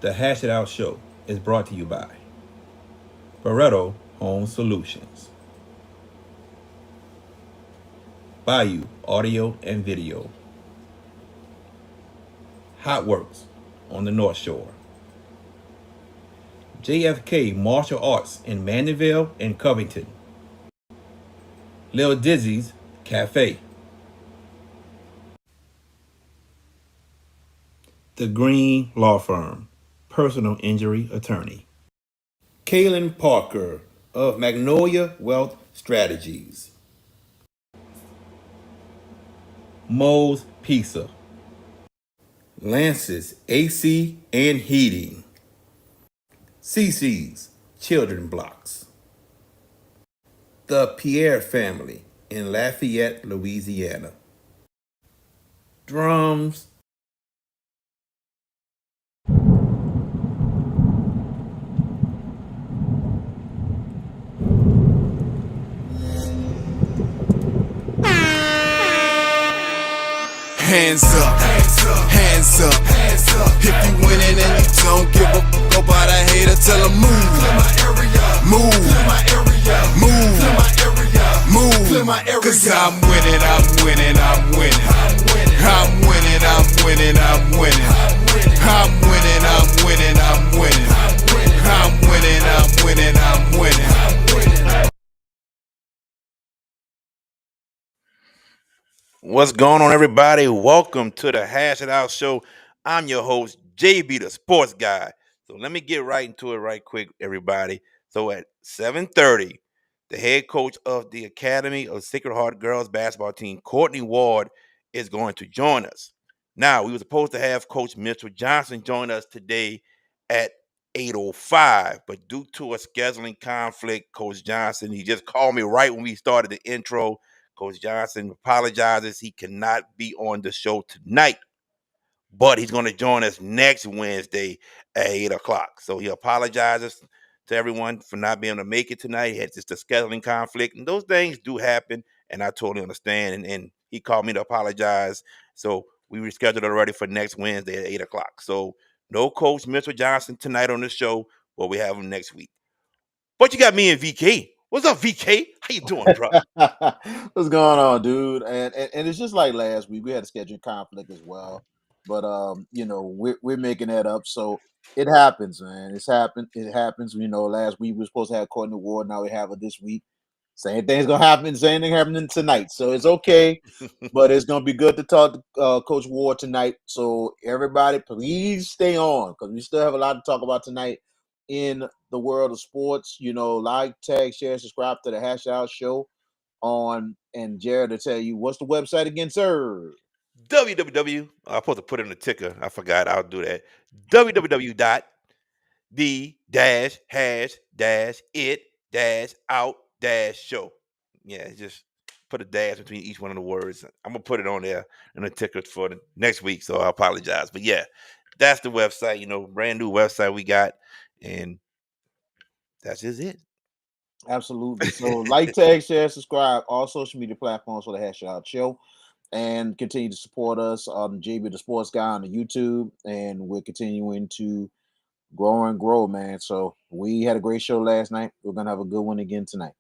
The Hash It Out Show is brought to you by Barreto Home Solutions, Bayou Audio and Video, Hot Works on the North Shore, JFK Martial Arts in Mandeville and Covington, Lil Dizzy's Cafe, The Green Law Firm, personal injury attorney, Kaylin Parker of Magnolia Wealth Strategies, Moe's Pizza, Lance's AC and Heating, CC's Children Blocks, The Pierre Family in Lafayette, Louisiana, Drums, Hands up, hands up. If you winning and you don't give a fuck about a hater, tell them move, move, move, move. Cause I'm winning, I'm winning, I'm winning. I'm winning, I'm winning, I'm winning. I'm winning, I'm winning, I'm winning. I'm winning, I'm winning, I'm winning. What's going on, everybody? Welcome to the Hash It Out Show. I'm your host, JB, the sports guy. So let me get right into it right quick, everybody. So at 7:30, the head coach of the Academy of Sacred Heart Girls basketball team, Courtney Ward, is going to join us. Now, we were supposed to have Coach Mitchell Johnson join us today at 8:05, but due to a scheduling conflict, Coach Johnson, he just called me right when we started the intro. Coach Johnson apologizes. He cannot be on the show tonight, but he's going to join us next Wednesday at 8 o'clock. So he apologizes to everyone for not being able to make it tonight. He had just a scheduling conflict, and those things do happen, and I totally understand. And he called me to apologize. So we rescheduled it already for next Wednesday at 8 o'clock. So no Coach Mitchell Johnson tonight on the show, but we have him next week. But you got me and VK. What's up, VK? How you doing, bro? What's going on, dude? And it's just like last week. We had a scheduling conflict as well, but we're making that up. So it happens, man. It's happened. It happens. Last week we were supposed to have Courtney Ward. Now we have it this week. Same thing's gonna happen. Same thing happening tonight. So it's okay, but it's gonna be good to talk to Coach Ward tonight. So everybody, please stay on because we still have a lot to talk about tonight in the world of sports. Like, tag, share, subscribe to the Hash Out Show on, and Jared to tell you what's the website again, sir. www. I'm supposed to put it in the ticker. I forgot. I'll do that. www dot the dash hash dash it dash out dash show. Yeah, just put a dash between each one of the words. I'm gonna put it on there in the ticker for the next week. So I apologize, but yeah, that's the website. Brand new website we got, and that's just it. Absolutely. So like, tag, share, subscribe, all social media platforms for the Hash Out Show, and continue to support us on JB the Sports Guy on the YouTube, and we're continuing to grow and grow, man. So we had a great show last night. We're gonna have a good one again tonight.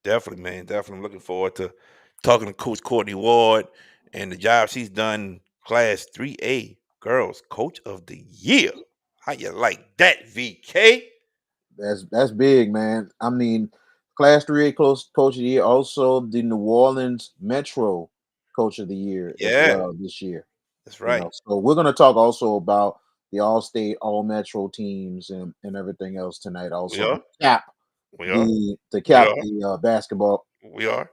Definitely, man. Definitely. I'm looking forward to talking to Coach Courtney Ward and the job she's done. Class 3A Girls Coach of the Year. How you like that, VK? That's big, man. I mean, Class 3A Coach of the Year, also the New Orleans Metro Coach of the Year as Yeah, well this year. that's right. So we're going to talk also about the All-State, All-Metro teams and everything else tonight. We Also, are. cap We are. the We cap are. the basketball. We are.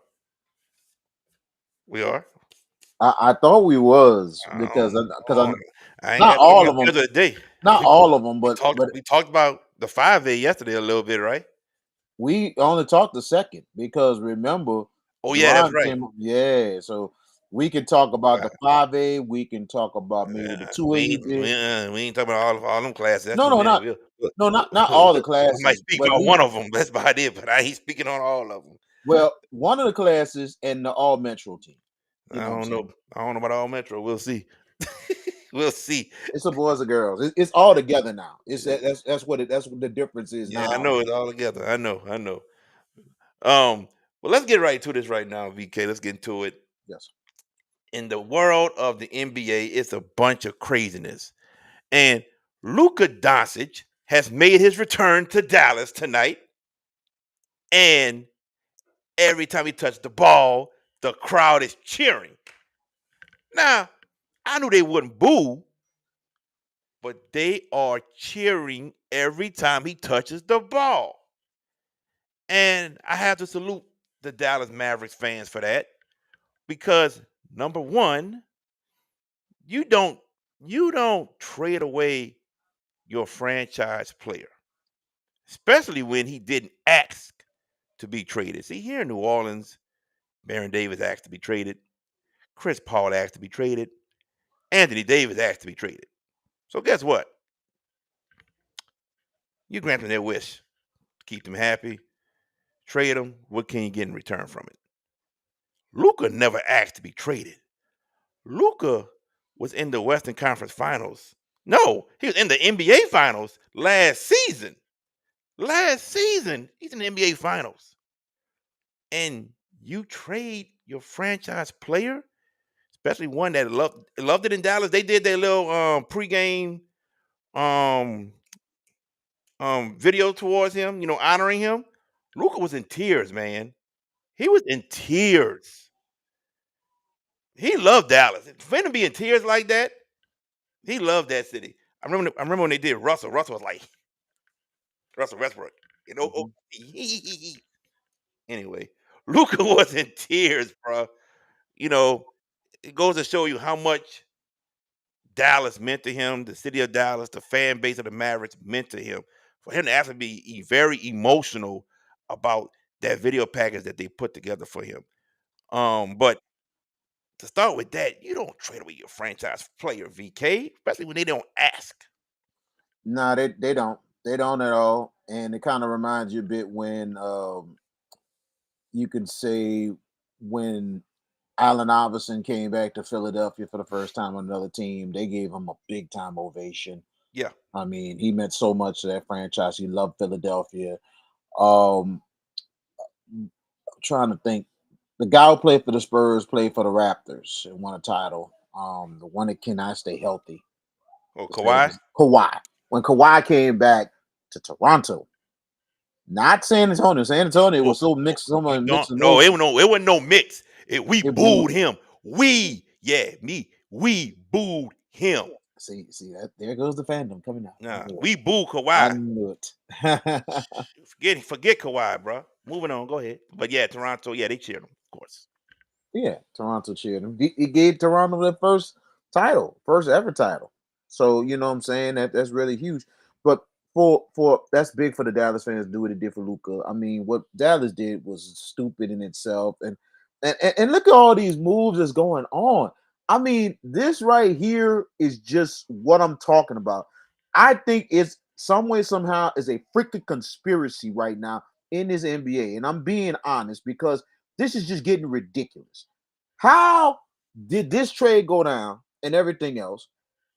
We are. I thought we was because Oh, I ain't not got to look at all my of them, schedule today. not We all of them, we but talked we talked about the 5A yesterday a little bit, right? we only talked the second because remember, Oh yeah, that's Ron right. came. Yeah, so we can talk about the 5A. We can talk about maybe the 2A. We You ain't we, did uh, we ain't talking about all them classes. That's no, too no, many. not no, not all the I might classes, speak but on one of them. That's about it. But I ain't speaking on all of them. one of the classes and the All Metro team. You I know what I'm don't know. saying? I don't know about all Metro. We'll see. We'll see. It's a boys or girls. It's all together now. It's Yeah, that's what the difference is yeah, I now. know it's all together. I know, I know. Well, let's get right to this right now, VK. Let's get into it. Yes. In the world of the NBA, it's a bunch of craziness. And Luka Doncic has made his return to Dallas tonight. And every time he touched the ball, the crowd is cheering. Now, I knew they wouldn't boo, but they are cheering every time he touches the ball. And I have to salute the Dallas Mavericks fans for that because number one, you don't you don't trade away your franchise player, especially when he didn't ask to be traded. See, here in New Orleans, Baron Davis asked to be traded, Chris Paul asked to be traded, Anthony Davis asked to be traded. So guess what? You grant them their wish, keep them happy, trade them. What can you get in return from it? Luca never asked to be traded. Luca was in the Western Conference Finals. No, he was in the NBA Finals last season. Last season, he's in the NBA Finals. And you trade your franchise player, especially one that loved it in Dallas. They did their little pregame um video towards him, honoring him. Luca was in tears, man. He was in tears. He loved Dallas. For him to be in tears like that, he loved that city. I remember when they did Russell. Russell was like Russell Westbrook. You know. Hmm. Anyway, Luca was in tears, bro. You know, it goes to show you how much Dallas meant to him, the city of Dallas, the fan base of the Mavericks meant to him. For him to actually be very emotional about that video package that they put together for him. But to start with that, you don't trade away your franchise player, VK, especially when they don't ask. No, they don't. They don't at all. And it kind of reminds you a bit when you can say when Allen Iverson came back to Philadelphia for the first time on another team, they gave him a big time ovation. Yeah. I mean, he meant so much to that franchise. He loved Philadelphia. Um, trying to think, the guy who played for the Spurs played for the Raptors and won a title. The one that cannot stay healthy. Oh, His name Kawhi? is Kawhi. When Kawhi came back to Toronto, not San Antonio. San Antonio Oh, was so mixed, so you much don't mixed no, emotion. it wasn't no mix. We They booed booed him. him. We booed him. See that there goes the fandom coming out. I Nah, knew it. we booed I Kawhi. knew it. Forget Kawhi, bro. Moving on, go ahead. But yeah, Toronto, yeah, they cheered him, of course. Yeah, Toronto cheered him. He gave Toronto their first title, first ever title. So you know what I'm saying, that's really huge. But for that's big for the Dallas fans to do what it did for Luca. I mean, what Dallas did was stupid in itself, and look at all these moves that's going on. I mean, this right here is just what I'm talking about. I think it's some way somehow is a freaking conspiracy right now in this NBA, and I'm being honest because this is just getting ridiculous. How did this trade go down and everything else?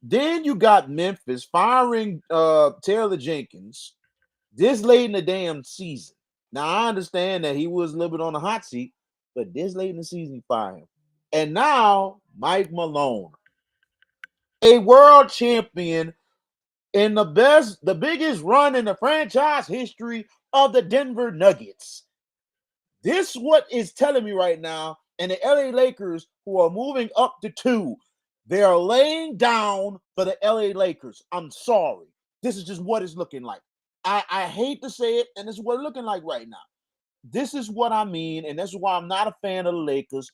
Then you got Memphis firing Taylor Jenkins this late in the damn season. Now I understand that he was a little bit on the hot seat, but this late in the season, you fire him. And now Mike Malone, a world champion in the biggest run in the franchise history of the Denver Nuggets. This what is telling me right now, and the LA Lakers who are moving up to 2, they are laying down for the LA Lakers. I'm sorry. This is just what it's looking like. I hate to say it, and this is what it's looking like right now. This is what I mean, and that's why I'm not a fan of the Lakers.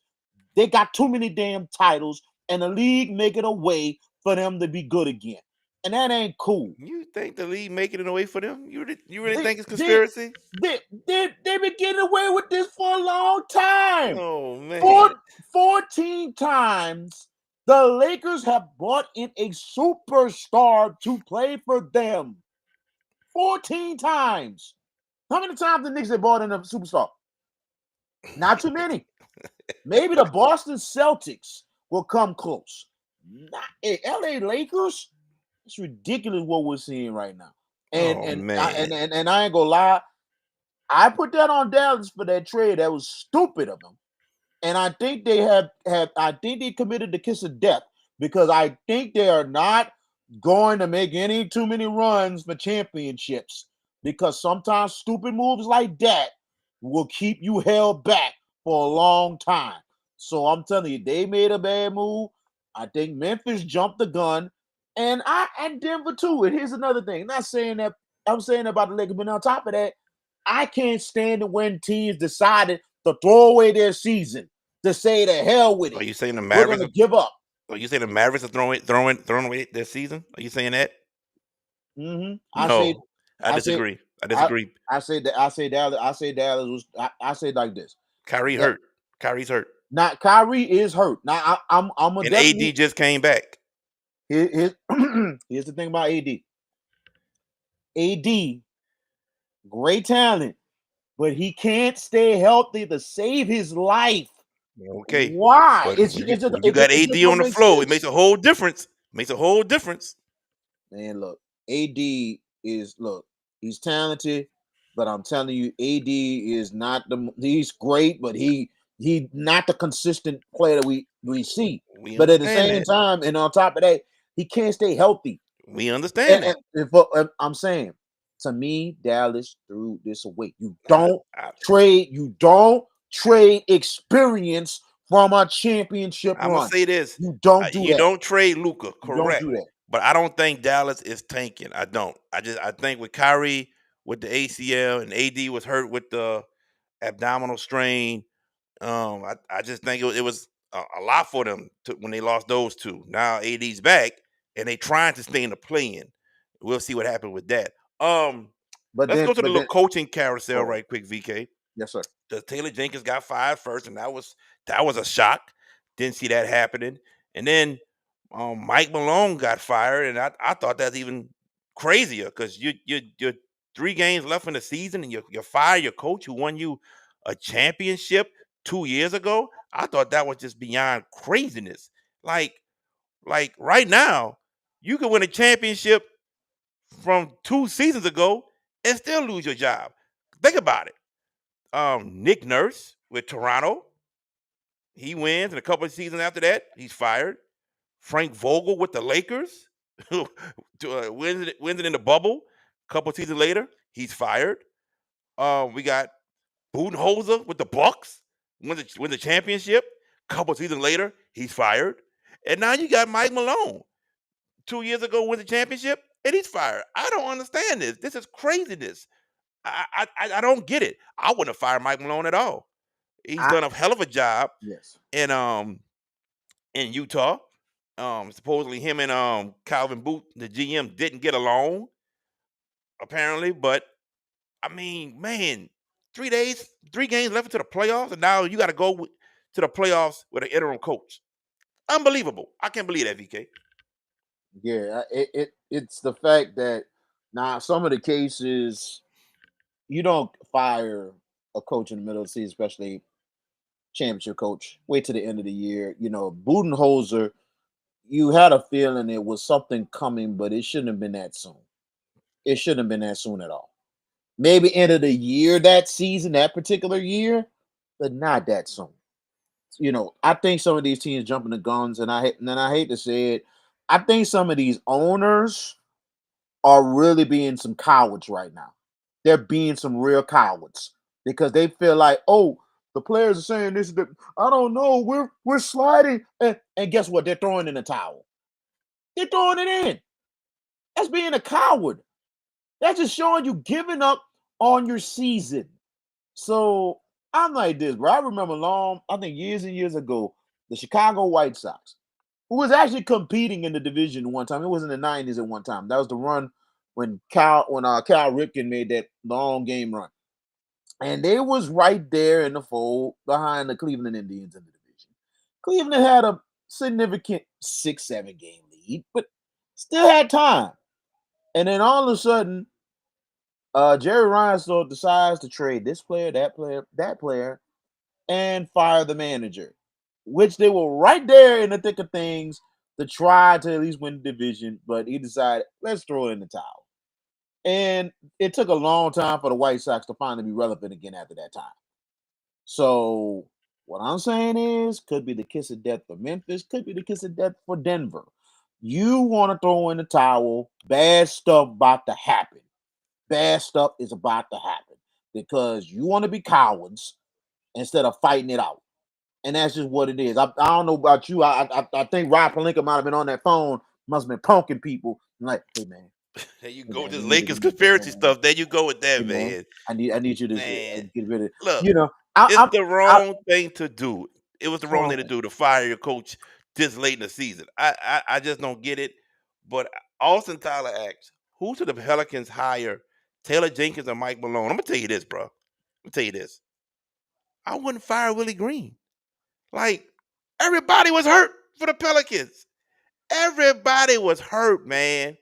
They got too many damn titles, and the league making a way for them to be good again. And that ain't cool. You think the league making it away for them? You really They think it's they conspiracy? they've been getting away with this for a long time. Oh man. Four, 14 times the Lakers have brought in a superstar to play for them. 14 times. How many times the Knicks have brought in a superstar? Not too many. Maybe the Boston Celtics will come close. Hey, LA Lakers, it's ridiculous what we're seeing right now. And Oh and I, man. and I ain't gonna lie, I put that on Dallas for that trade. That was stupid of them. And I think they have I think they committed the kiss of death because I think they are not going to make any too many runs for championships because sometimes stupid moves like that will keep you held back for a long time. So I'm telling you, they made a bad move. I think Memphis jumped the gun, and Denver too. And here's another thing. Not saying that I'm saying about the Lakers, but on top of that, I can't stand it when teams decided to throw away their season to say the hell with Are it. you saying the We're Mavericks? gonna give up. Are you saying the Mavericks are throwing away their season? Are you saying that? I say, No, I I say, disagree. I I, disagree. I say that I say Dallas. I say Dallas was. I say it like this. Kyrie That hurt. Kyrie's hurt, not Kyrie is hurt. Now I'm a and AD definitely. just came back. Here's here's the thing about AD. AD, great talent, but he can't stay healthy to save his life. Okay, Why? but when you got It just AD on don't the make floor, it makes sense. a whole difference. Makes a whole difference. Man, look, AD is look, he's talented, but I'm telling you, AD is not he's great, but he not the consistent player that we see. We But at the understand same that. time, and on top of that, he can't stay healthy. We understand that. I'm saying, to me, Dallas threw this away. I, I, You don't trade experience from a championship I'm gonna run. say this: You don't do you that. don't trade Luca, You don't correct? do that. But I don't think Dallas is tanking. I don't. I think with Kyrie with the ACL and AD was hurt with the abdominal strain. I just think it was a lot for them when they lost those two. Now AD's back and they trying to stay in the play-in. We'll see what happens with that. Um, But let's then, go to the but little then, coaching carousel oh right quick, VK. yes, sir. The Taylor Jenkins got fired first, and that was a shock. Didn't see that happening. And then Mike Malone got fired, and I thought that's even crazier because you're 3 games left in the season, and you fire your coach who won you a championship 2 years ago. I thought that was just beyond craziness. Like like right now, you could win a championship from 2 seasons ago and still lose your job. Think about it. Nick Nurse with Toronto, he wins, and a couple of seasons after that, he's fired. Frank Vogel with the Lakers, wins it in the bubble. A couple of seasons later, he's fired. We got Budenholzer with the Bucks, wins the championship. A couple of seasons later, he's fired. And now you got Mike Malone. 2 years ago, wins the championship, and he's fired. I don't understand this. This is craziness. I don't get it. I wouldn't have fired Mike Malone at all. He's I done a hell of a job Yes, in Utah. Supposedly him and Calvin Booth, the GM, didn't get along apparently. But I mean, man, 3 days, 3 games left into the playoffs, and now you got to go to the playoffs with an interim coach. Unbelievable! I can't believe that, VK. yeah. It's the fact that now some of the cases you don't fire a coach in the middle of the season, especially championship coach. Wait till the end of the year. Budenholzer, you had a feeling it was something coming, but it shouldn't have been that soon. It shouldn't have been that soon at all. Maybe end of the year, that season, that particular year, but not that soon. I think some of these teams jumping the guns, and I hate to say it, I think some of these owners are really being some cowards right now. They're being some real cowards because they feel like, oh, the players are saying this. I don't know. We're sliding, and guess what? They're throwing in the towel. They're throwing it in. That's being a coward. That's just showing you giving up on your season. So I'm like this, bro. I remember I think years and years ago, the Chicago White Sox, who was actually competing in the division one time. It was in the 90s at one time. That was the run when Cal Ripken made that long game run. And they was right there in the fold behind the Cleveland Indians in the division. Cleveland had a significant 6-7 game lead, but still had time. And then all of a sudden, Jerry Reinsdorf decides to trade this player, that player, and fire the manager, which they were right there in the thick of things to try to at least win the division, but he decided let's throw it in the towel. And it took a long time for the White Sox to finally be relevant again after that time. So what I'm saying is, could be the kiss of death for Memphis, could be the kiss of death for Denver. You want to throw in the towel, bad stuff about to happen. Bad stuff is about to happen because you want to be cowards instead of fighting it out. And that's just what it is. I don't know about you. I think Rob Palinka might have been on that phone, must have been punking people. Like, There you hey go with man, this we need to Lakers get this conspiracy man. stuff. There you go with Hey that, man, man. I need you to Man, get rid of. look, You know, it's the I wrong thing to do. It was the it's wrong wrong thing to thing. do to fire your coach this late in the season. I just don't get it. But Austin Tyler asks, who should the Pelicans hire, Taylor Jenkins or Mike Malone? I'm gonna tell you this, bro. I'm gonna tell you this. I wouldn't fire Willie Green. Like, everybody was hurt for the Pelicans. Everybody was hurt, man.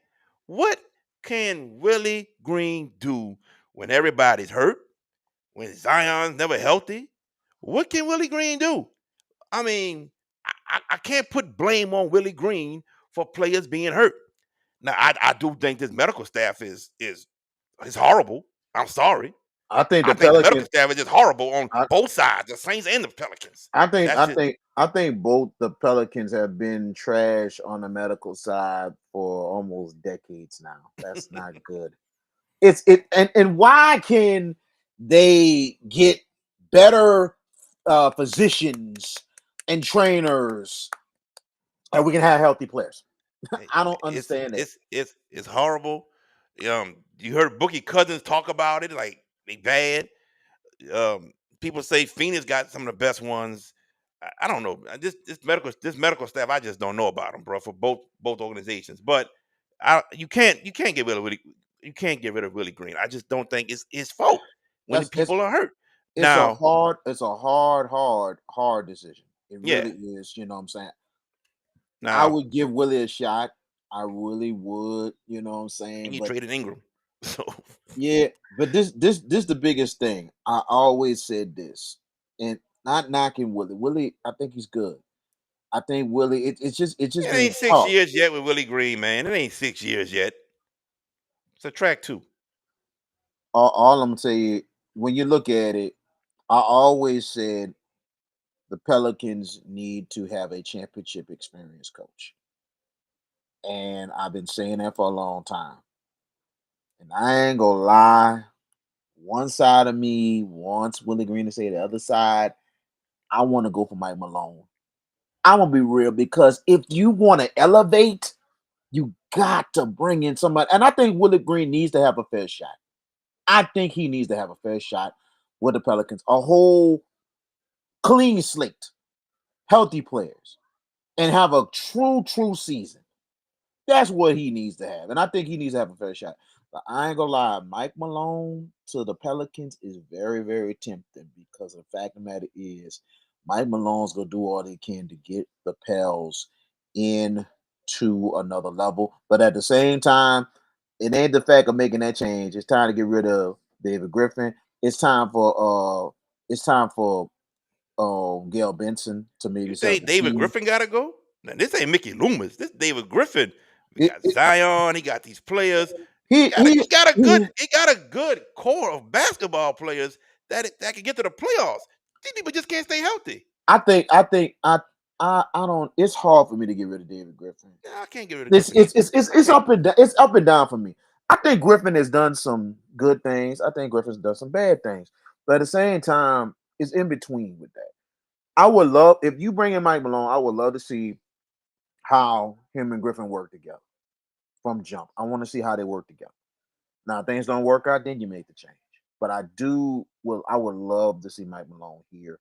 What can Willie Green do when everybody's hurt? When Zion's never healthy? What can Willie Green do? I mean, I can't put blame on Willie Green for players being hurt. Now, I do think this medical staff is horrible. I'm sorry. I think I the think the medical Pelicans. staff is just horrible on I, both sides, the Saints and the Pelicans. I think That's I just think I think both the Pelicans have been trash on the medical side for almost decades now. That's not good. And why can they get better physicians and trainers and we can have healthy players? I don't it's understand it. it's horrible. You heard Bookie Cousins talk about it like they bad. People say Phoenix got some of the best ones. I don't know. This medical staff, I just don't know about them, bro, for both organizations. But you can't get rid of Willie Green. I just don't think it's his fault when the That's people are hurt. it's a Now, hard it's a hard decision. It yeah, really is. You know what I'm saying? I now would give Willie a shot. I really would. You know what I'm saying? and you But traded Ingram, so yeah, but this the biggest thing. I always said this, and not knocking Willie. Willie, I think he's good. I think Willie. It's just it been ain't six tough. years yet with Willie Green, man. It ain't 6 years yet. It's a track two. All I'm gonna tell you, when you look at it, I always said the Pelicans need to have a championship experience coach, and I've been saying that for a long time. And I ain't gonna lie, one side of me wants Willie Green to say the other side. I want to go for Mike Malone. I'm gonna be real because if you want to elevate, you got to bring in somebody. And I think Willie Green needs to have a fair shot. I think he needs to have a fair shot with the Pelicans. A whole clean slate, healthy players, and have a true season. That's what he needs to have. And I think he needs to have a fair shot. But I ain't gonna lie, Mike Malone to the Pelicans is very tempting because the fact of the matter is Mike Malone's gonna do all he can to get the Pels into another level. But at the same time, it ain't the fact of making that change. It's time to get rid of David Griffin. It's time for Gail Benson to maybe You set up think the David team. Griffin gotta go? Now, this ain't Mickey Loomis. This David Griffin. We It, got it, Zion. He got these players. He he, got a, he, he got a good he he got a good core of basketball players that can get to the playoffs. These people just can't stay healthy. I don't. It's hard for me to get rid of David Griffin. Yeah, I can't get rid of It's Griffin it's either. it's it's, it's Can't. up and down. It's up and down for me. I think Griffin has done some good things. I think Griffin's done some bad things. But at the same time, it's in between with that. I would love if you bring in Mike Malone. I would love to see how him and Griffin work together from jump. I want to see how they work together. Now, if things don't work out, then you make the change. But I do. Well, I would love to see Mike Malone here.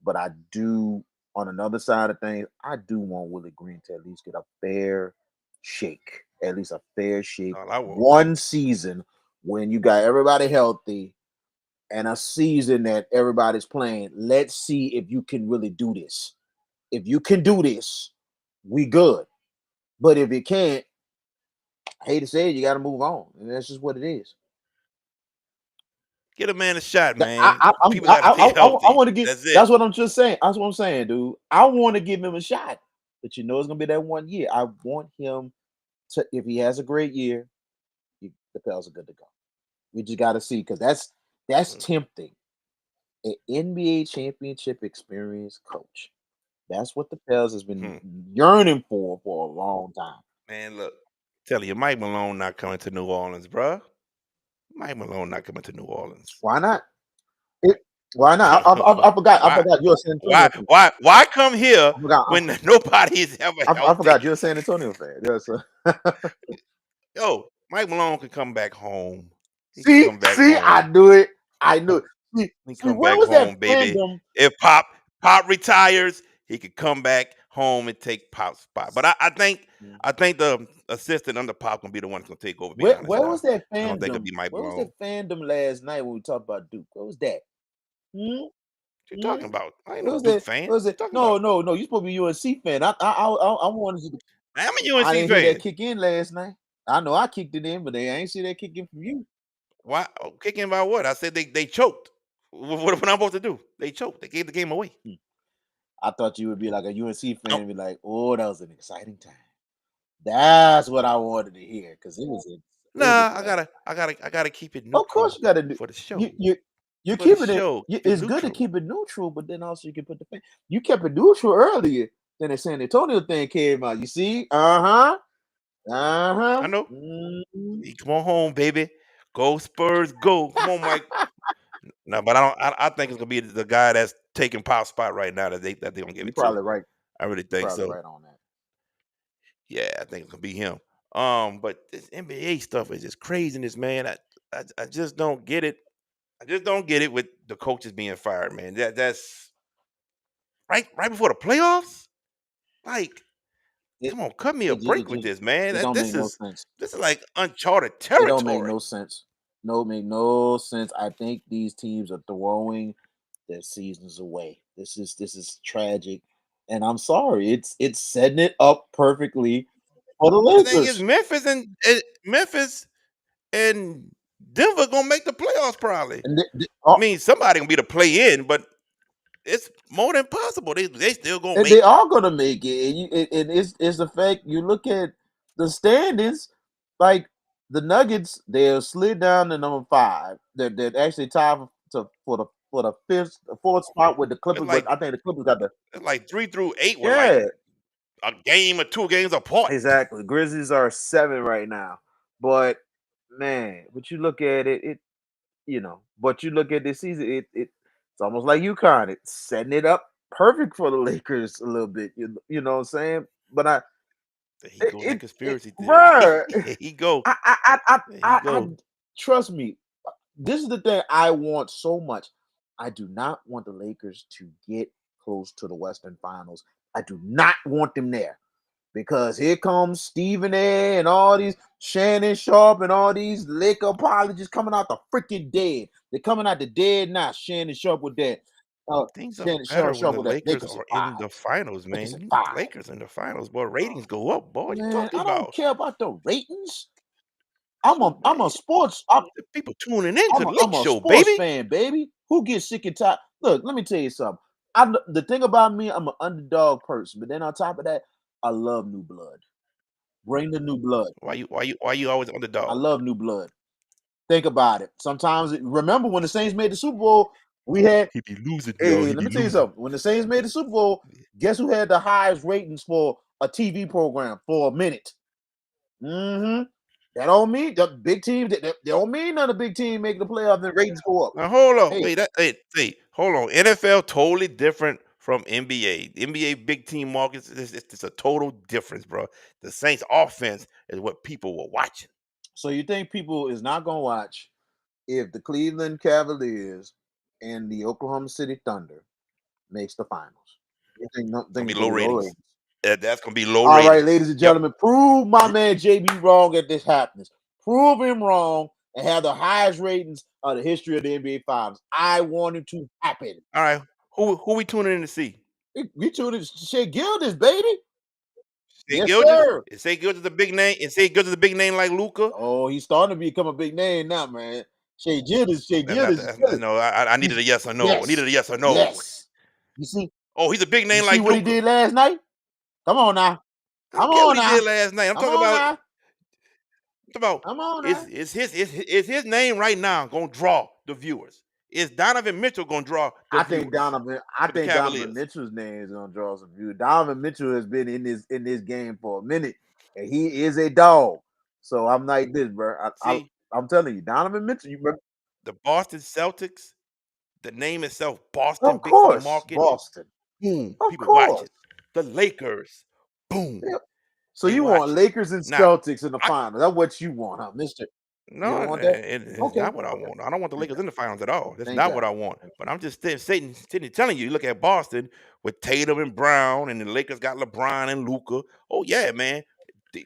But I do, on another side of things, I do want Willie Green to at least get a fair shake, at least a fair shake. All I want. One season when you got everybody healthy and a season that everybody's playing. Let's see if you can really do this. If you can do this, we good. But if you can't, I hate to say it, you got to move on, and that's just what it is. Get a man a shot, That- I man. I I'm, People got to stay I healthy. want to get. That's it. That's what I'm just saying. That's what I'm saying, dude. I want to give him a shot. but you know it's gonna be that 1 year. I want him to, if he has a great year, the Pels are good to go. We just got to see because that's Mm, tempting. An NBA championship experience coach. That's what the Pels has been hmm. yearning for a long time. Man, look, telling you, Mike Malone not coming to New Orleans, bruh. Mike Malone not coming to New Orleans. Why not? It, why not? I forgot. I Why? forgot you're a San Why? Antonio fan. Why come here I forgot. when nobody is ever I healthy? forgot you're a San Antonio fan. Yes, sir. Yo, Mike Malone can come back home. He can see, come back see, I home. knew it. I knew it. He See, come where back was that home, baby. fandom? If Pop retires, he could come back home and take Pop's spot. But I think the assistant under Pop gonna be the one that's gonna take over. Be honest Where was now, that I don't think it'll fandom? be Mike Where was that Malone. fandom last night when we talked about Duke? Where was that? Hmm? What you Hmm? talking about? I ain't Where no was Duke that? fan. Where was What you it? talking No, about? no, no. You supposed to be a UNC fan. I wanted you to. I'm a I UNC didn't hear that fan. kick in last night. I know I kicked it in, but I ain't see that kick in from you. Why kicking about what? I said they choked. What am I supposed to do? They choked. They gave the game away. Hmm. I thought you would be like a UNC fan Nope. and be like, "Oh, that was an exciting time." That's what I wanted to hear because it was Nah, exciting. I gotta keep it Of course, neutral you got to do. for the You show. you you For the keeping it. show, keep it It's good to neutral. keep it neutral, but then also you can put the fan. You kept it neutral earlier. Then the San Antonio thing came out. You see? I Uh-huh. know. Mhm. Come on home, baby. Go Spurs, go. Come on, Mike. No, but I don't. I think it's gonna be the guy that's taking Pop's spot right now that they gonna give You it to. probably right. I really You think probably so. right on that. Yeah, I think it's gonna be him. But this NBA stuff is just craziness, man. I just don't get it. I just don't get it with the coaches being fired, man. That's right before the playoffs. Like, It come on, cut me a it break with just this, man. it That don't this make no is sense. this is like uncharted It don't make territory. no sense. No, make no sense. I think these teams are throwing their seasons away. This is tragic, and I'm sorry. It's setting it up perfectly for the But the thing is, Lakers. Memphis and Denver gonna make the playoffs probably. And I mean, somebody gonna be the play in, but it's more than possible. They still gonna and they make it. are gonna make it. And it's the fact you look at the standings, like the Nuggets, they're slid down to number 5. They're actually tied for the fourth spot with the It's Clippers, but like I think the Clippers got the it's like 3 through 8 were like yeah. a game or 2 games apart. Exactly. Grizzlies are 7 right now. But man, but you look at but you look at this season, it's almost like UConn. It's setting it up perfect for the Lakers a little bit. You know what I'm saying? But There he go with that conspiracy theory. bruh, There he go. There he I go. trust me. This is the thing I want so much. I do not want the Lakers to get close to the Western Finals. I do not want them there because here comes Stephen A. and all these Shannon Sharp and all these Laker apologists coming out the freaking dead. They're coming out the dead now. Shannon Sharp with that. Things are Shannon better when Sharp the with that. Lakers Lakers at are five. in the finals, Lakers man. at You get the five. Lakers in the finals, boy. Ratings go up, boy. What you Man, talking I don't about? care about the ratings. Shoot, I'm man. a sports. I'm The people tuning in to the I'm Lake a Show, sports baby. fan, baby. Who gets sick and tired? Look, let me tell you something. The thing about me, I'm an underdog person, but then on top of that, I love new blood. Bring the new blood. Why you always I underdog? love new blood. Think about it. Sometimes, remember when the Saints made the Super Bowl, we had. He be losing, yo. Hey, He let be me tell you losing. something. When the Saints made the Super Bowl, guess who had the highest ratings for a TV program for a minute? Mm-hmm. That don't mean the big teams. That don't mean none of the big team making the playoffs and ratings go up. Now hold on, Hey, wait, hold on. NFL totally different from NBA. NBA big team markets, it's a total difference, bro. The Saints offense is what people were watching. so you think people is not gonna watch if the Cleveland Cavaliers and the Oklahoma City Thunder makes the finals? You It's gonna think be it's low gonna be low ratings. ratings? That's gonna be low All right, ladies ratings. and Yep. gentlemen, prove my Gr- man JB wrong at this happens. Prove him wrong and have the highest ratings of the history of the NBA Finals. I want it to happen. All right. Who we tuning in to see? We tuned in to Shea Gildas, baby. Say Yes, Gilgis? sir. Say Gilgis a big name? And say Gilgis a big name like Luca? Oh, he's starting to become a big name now, man. Shea That's not Gildas is killing. no. I needed He's a yes or no. I needed yes, a yes or no. yes. You see, Oh, he's a big you name see like what he Luca. did last night? Come on now. I Come don't care on what he now. did last night. Come on now. Talking about Come on now. is his name right now gonna draw the viewers? Is Donovan Mitchell gonna draw the viewers I for the think Donovan Cavaliers? Mitchell's name is gonna draw some views. Donovan Mitchell has been in this game for a minute, and he is a dog. So I'm like this, bro. See, I'm telling you, Donovan Mitchell. the Boston Celtics, the name itself, Boston, Of big city course, market, Boston. boom, Of people watch course. it. The Lakers, boom, Yeah. So they you want watch it. Lakers and Now, Celtics in the I finals? That's what you want, huh, Mister? You no, don't want that? it's Okay. not what I Okay. want. I don't want the Thank Lakers God. in the finals at all. That's Thank not God. what I want. Thank But I'm just sitting telling you, you look at Boston with Tatum and Brown, and the Lakers got LeBron and Luca. Oh yeah, man,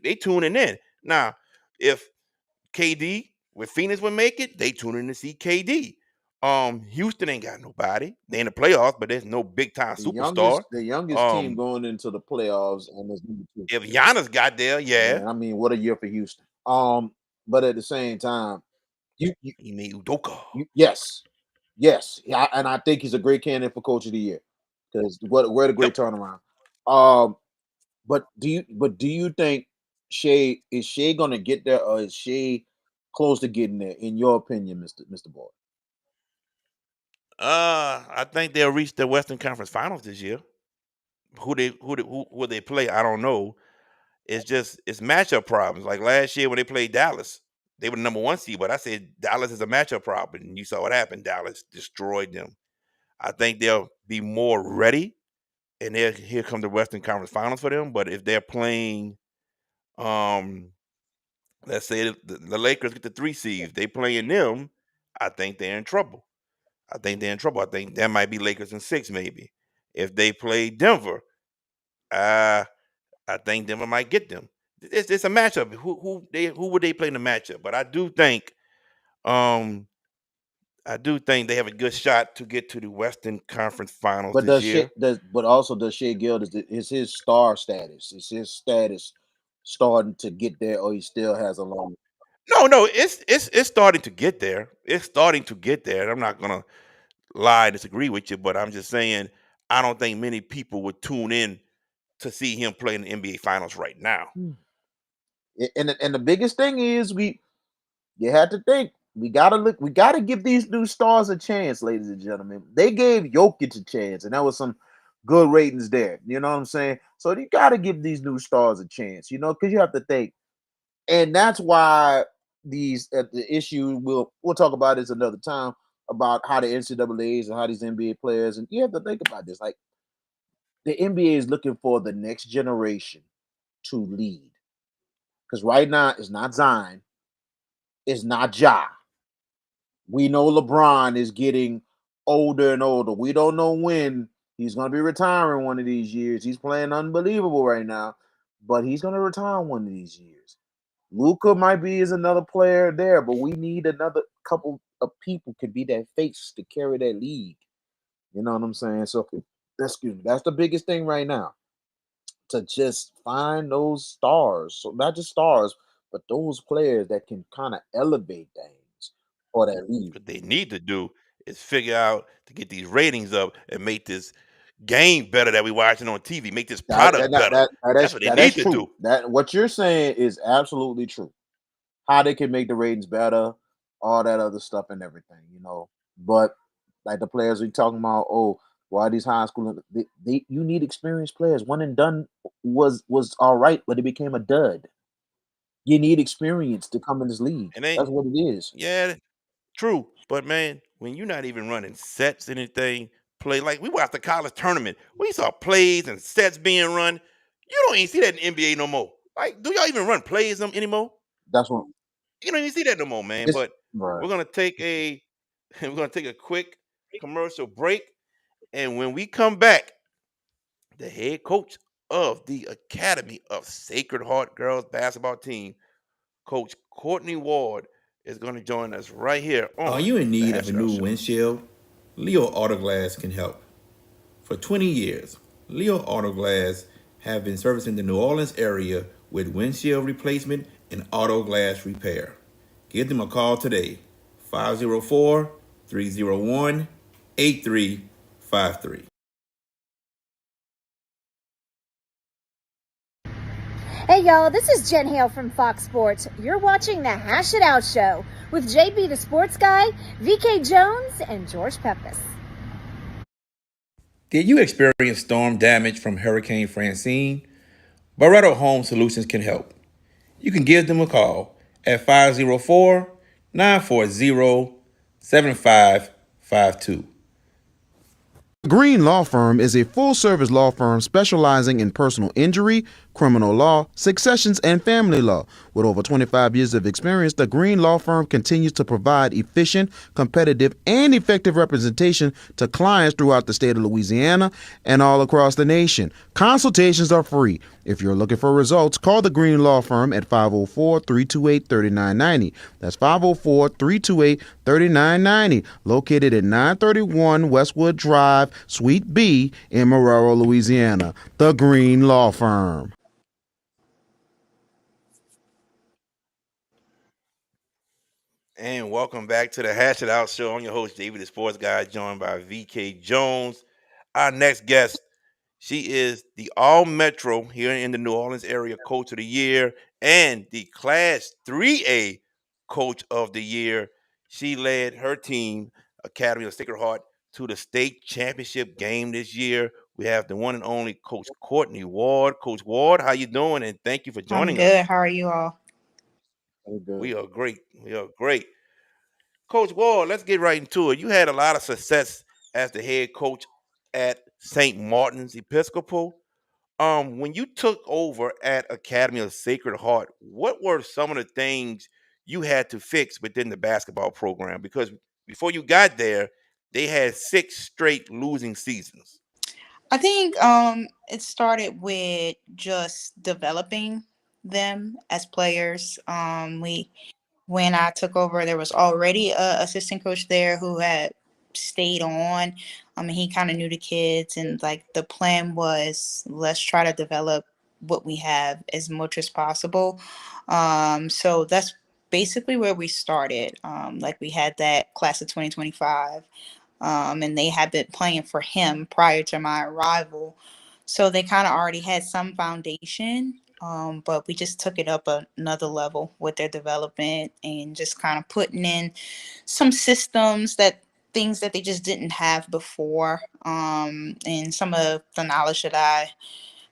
they tuning in. Now, if KD with Phoenix would make it, they tune in to see KD. Houston ain't got nobody. They in the playoffs, but there's no big time superstar. The youngest team Um, going into the playoffs and is number two. if Giannis got there, yeah, Man, I mean, what a year for Houston. But at the same time, you he made Udoka. yes, yes, yeah, and I think he's a great candidate for coach of the year because what a Yep. great turnaround. Um, but do you think Shea gonna get there or is Shea close to getting there? In your opinion, Mister Boyd? I think they'll reach the Western Conference Finals this year. Who will they play? I don't know. It's matchup problems. Like last year when they played Dallas, they were the number one seed, but I said Dallas is a matchup problem, and you saw what happened. Dallas destroyed them. I think they'll be more ready, and here come the Western Conference Finals for them. But if they're playing, um, let's say the Lakers get the three seeds, they playing them, I think they're in trouble. I think they're in trouble. I think that might be Lakers in six, maybe. If they play Denver, uh, I think Denver might get them. It's a matchup. Who would they play in the matchup? But um I do think they have a good shot to get to the Western Conference Finals But this year. does Shea Gill is his star status? Is his status starting to get there, or he still has a long? No, it's starting to get there. It's starting to get there. I'm not gonna lie, disagree with you, but I'm just saying I don't think many people would tune in to see him play in the NBA Finals right now. Hmm. And the biggest thing is you had to think we gotta give these new stars a chance, ladies and gentlemen. They gave Jokic a chance, and that was some good ratings there. You know what I'm saying? So you gotta give these new stars a chance, because you have to think, and that's why the issue we'll talk about this another time about how the NCAA's and how these NBA players, and you have to think about this. Like the NBA is looking for the next generation to lead. Because right now it's not Zion, it's not Ja. We know LeBron is getting older and older. We don't know when he's going to be retiring one of these years. He's playing unbelievable right now, but he's going to retire one of these years. Luca might be is another player there, but we need another couple of people to be that face to carry that league. You know what I'm saying? So excuse me, that's the biggest thing right now. To just find those stars. So not just stars, but those players that can kind of elevate things for that league. What they need to do is figure out to get these ratings up and make this game better that we watching on TV. Make this product better. That's what they That's need to true. do. That what you're saying is absolutely true. How they can make the ratings better, all that other stuff and everything. But like the players we talking about, oh, why these high school you need experienced players. One and done was all right, but it became a dud. You need experience to come in this league. And they, That's what it is. yeah, true. But man, when you're not even running sets, anything, play like we watched the college tournament, we saw plays and sets being run. You don't even see that in NBA no more. Like, do y'all even run plays anymore? That's what You don't even see that no more, man. it's But right. we're gonna take a we're gonna take a quick commercial break, and when we come back, the head coach of the Academy of Sacred Heart Girls Basketball Team, Coach Courtney Ward, is going to join us right here Are on you in the need of Hash a It Out new Show. windshield? Leo Autoglass can help. For 20 years, Leo Autoglass have been servicing the New Orleans area with windshield replacement and auto glass repair. Give them a call today, 504-301-8353. Hey y'all, this is Jen Hale from Fox Sports. You're watching the Hash It Out Show with JB the Sports Guy, VK Jones, and George Pepis. Did you experience storm damage from Hurricane Francine? Barretto Home Solutions can help. You can give them a call at 504 940 7552. Green Law Firm is a full service law firm specializing in personal injury, criminal law, successions, and family law. With over 25 years of experience, the Green Law Firm continues to provide efficient, competitive, and effective representation to clients throughout the state of Louisiana and all across the nation. Consultations are free. If you're looking for results, call the Green Law Firm at 504 328 3990. That's 504 328 3990, located at 931 Westwood Drive, Suite B in Marrero, Louisiana. The Green Law Firm. And welcome back to the Hash It Out Show. I'm your host, David, the Sports Guy, joined by VK Jones. Our next guest, she is the All Metro here in the New Orleans area Coach of the Year and the Class 3A Coach of the Year. She led her team, Academy of Sacred Heart, to the state championship game this year. We have the one and only Coach Courtney Ward. Coach Ward, how you doing? And thank you for I'm joining good. us. How are you all? Very good. We are great. We are great. Coach Ward, let's get right into it. You had a lot of success as the head coach at St. Martin's Episcopal. When you took over at Academy of Sacred Heart, what were some of the things you had to fix within the basketball program? Because before you got there, they had six straight losing seasons. I think it started with just developing them as players. We When I took over, there was already a assistant coach there who had stayed on. He kind of knew the kids, and like the plan was, let's try to develop what we have as much as possible. So that's basically where we started. Like we had that class of 2025, and they had been playing for him prior to my arrival. So they kind of already had some foundation, but we just took it up another level with their development and just kind of putting in some systems that things that they just didn't have before. And some of the knowledge that I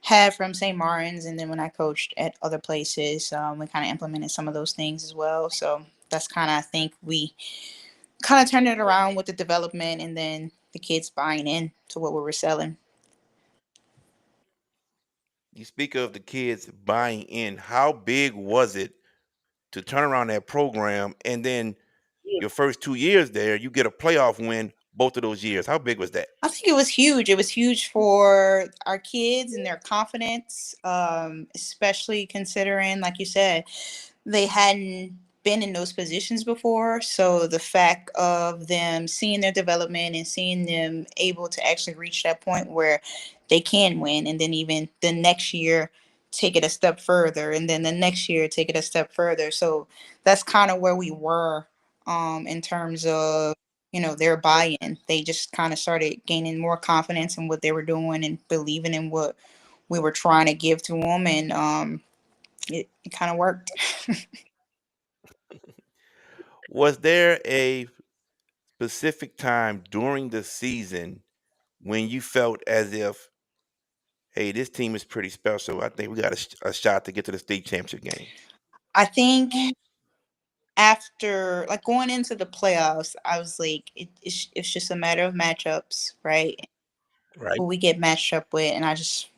had from St. Martin's, and then when I coached at other places, we kind of implemented some of those things as well. So that's kind of, I think we kind of turned it around with the development and then the kids buying in to what we were selling. You speak of the kids buying in. How big was it to turn around that program and then your first 2 years there, you get a playoff win both of those years? How big was that? I think it was huge. It was huge for our kids and their confidence, especially considering, like you said, they hadn't been in those positions before. So the fact of them seeing their development and seeing them able to actually reach that point where they can win, and then even the next year take it a step further, and then the next year take it a step further. So that's kind of where we were, in terms of their buy-in. They just kind of started gaining more confidence in what they were doing and believing in what we were trying to give to them, and it kind of worked. Was there a specific time during the season when you felt as if, hey, this team is pretty special? I think we got a shot to get to the state championship game. I think after, like, going into the playoffs, I was like, it's just a matter of matchups, right? Right. Who we get matched up with, and I just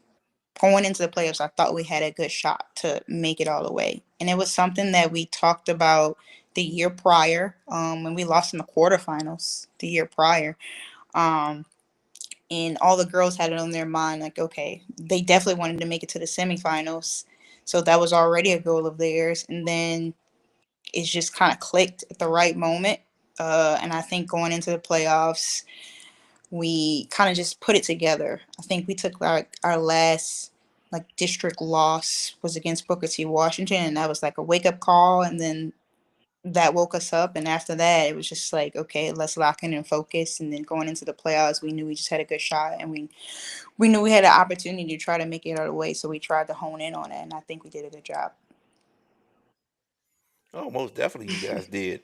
going into the playoffs, I thought we had a good shot to make it all the way, and it was something that we talked about the year prior, when we lost in the quarterfinals the year prior. Um, and all the girls had it on their mind, like, okay, they definitely wanted to make it to the semifinals, so that was already a goal of theirs, and then it's just kind of clicked at the right moment. And I think going into the playoffs, we kind of just put it together. I think we took like our last like district loss was against Booker T. Washington, and that was like a wake up call. And then that woke us up. And after that, it was just like, okay, let's lock in and focus. And then going into the playoffs, we knew we just had a good shot, and we knew we had an opportunity to try to make it out of the way. So we tried to hone in on it, and I think we did a good job. Oh, most definitely you guys did.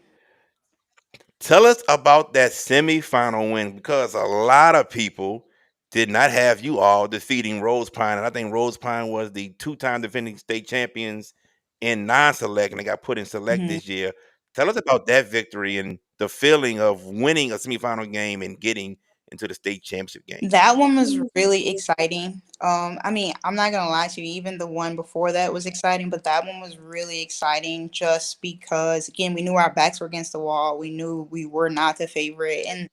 Tell us about that semifinal win because a lot of people did not have you all defeating Rose Pine. And I think Rose Pine was the two-time defending state champions in non-select and they got put in select Mhm. this year. Tell us about that victory and the feeling of winning a semifinal game and getting into the state championship game. That one was really exciting. I mean, I'm not gonna lie to you, even the one before that was exciting, but that one was really exciting just because again, we knew our backs were against the wall. We knew we were not the favorite, and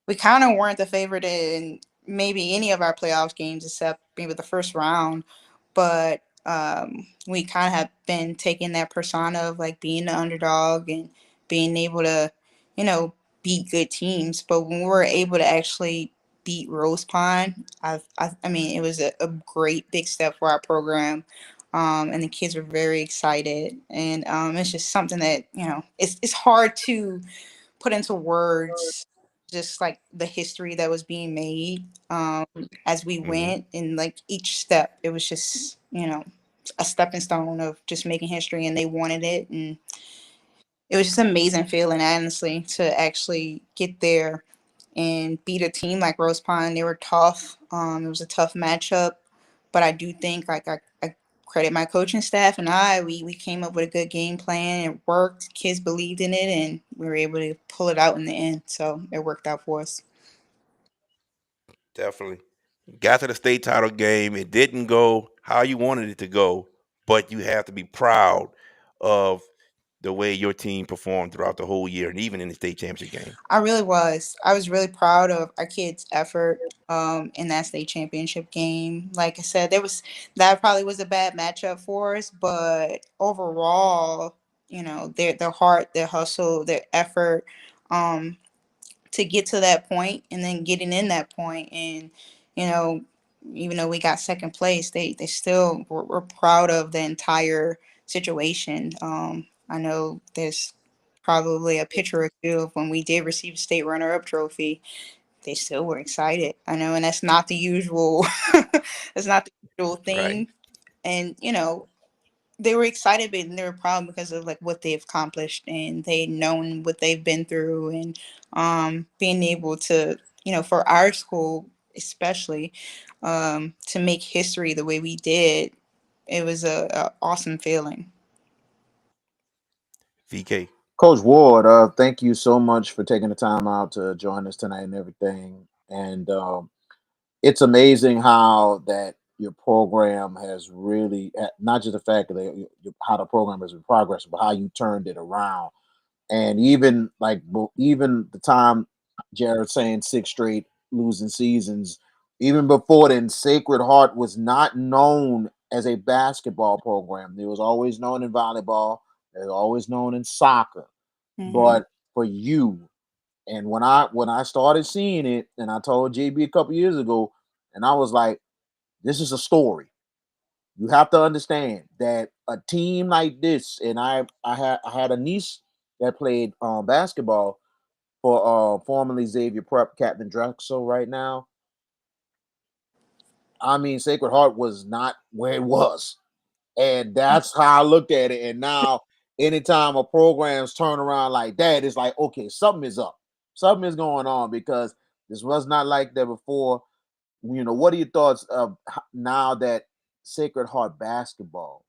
we kind of weren't the favorite in maybe any of our playoffs games except maybe the first round. But we kind of have been taking that persona of like being the underdog and being able to, you know, beat good teams. But when we were able to actually beat Rose Pine, I mean, it was a great big step for our program. And the kids were very excited, and it's just something that it's hard to put into words just like the history that was being made as we Hmm. went, and like each step it was just a stepping stone of just making history, and they wanted it, and it was just an amazing feeling honestly to actually get there and beat a team like Rose Pine. They were tough. It was a tough matchup, but I do think like I credit my coaching staff and we came up with a good game plan. It worked. Kids believed in it, and we were able to pull it out in the end. So it worked out for us. Definitely. Got to the state title game. It didn't go how you wanted it to go, but you have to be proud of the way your team performed throughout the whole year and even in the state championship game. I really was. I was really proud of our kids' effort in that state championship game. Like I said, there was that probably was a bad matchup for us, but overall, their heart, their hustle, their effort um, to get to that point, and then getting in that point, and you know, even though we got second place, they still were proud of the entire situation. I know there's probably a picture or two of when we did receive a state runner-up trophy. They still were excited. I know, and that's not the usual. That's not the usual Right. thing. And they were excited, but they were proud because of like what they've accomplished, and they known what they've been through, and being able to, for our school especially, to make history the way we did. It was a awesome feeling. VK. Coach Ward, thank you so much for taking the time out to join us tonight and everything. And it's amazing how that your program has really not just the fact that how the program has been progressing, but how you turned it around. And even like even the time Jared saying six straight losing seasons, even before then, Sacred Heart was not known as a basketball program. It was always known in volleyball. It was always known in soccer. Hmm. But for you, and when I started seeing it, and I told JB a couple years ago, and I was like, this is a story. You have to understand that a team like this, and I had a niece that played basketball for formerly Xavier Prep Captain Drexel right now. I mean, Sacred Heart was not where it was. And that's how I looked at it. And now anytime a program's turn around like that, it's like, okay, something is up. Something is going on because this was not like that before. What are your thoughts of now that Sacred Heart basketball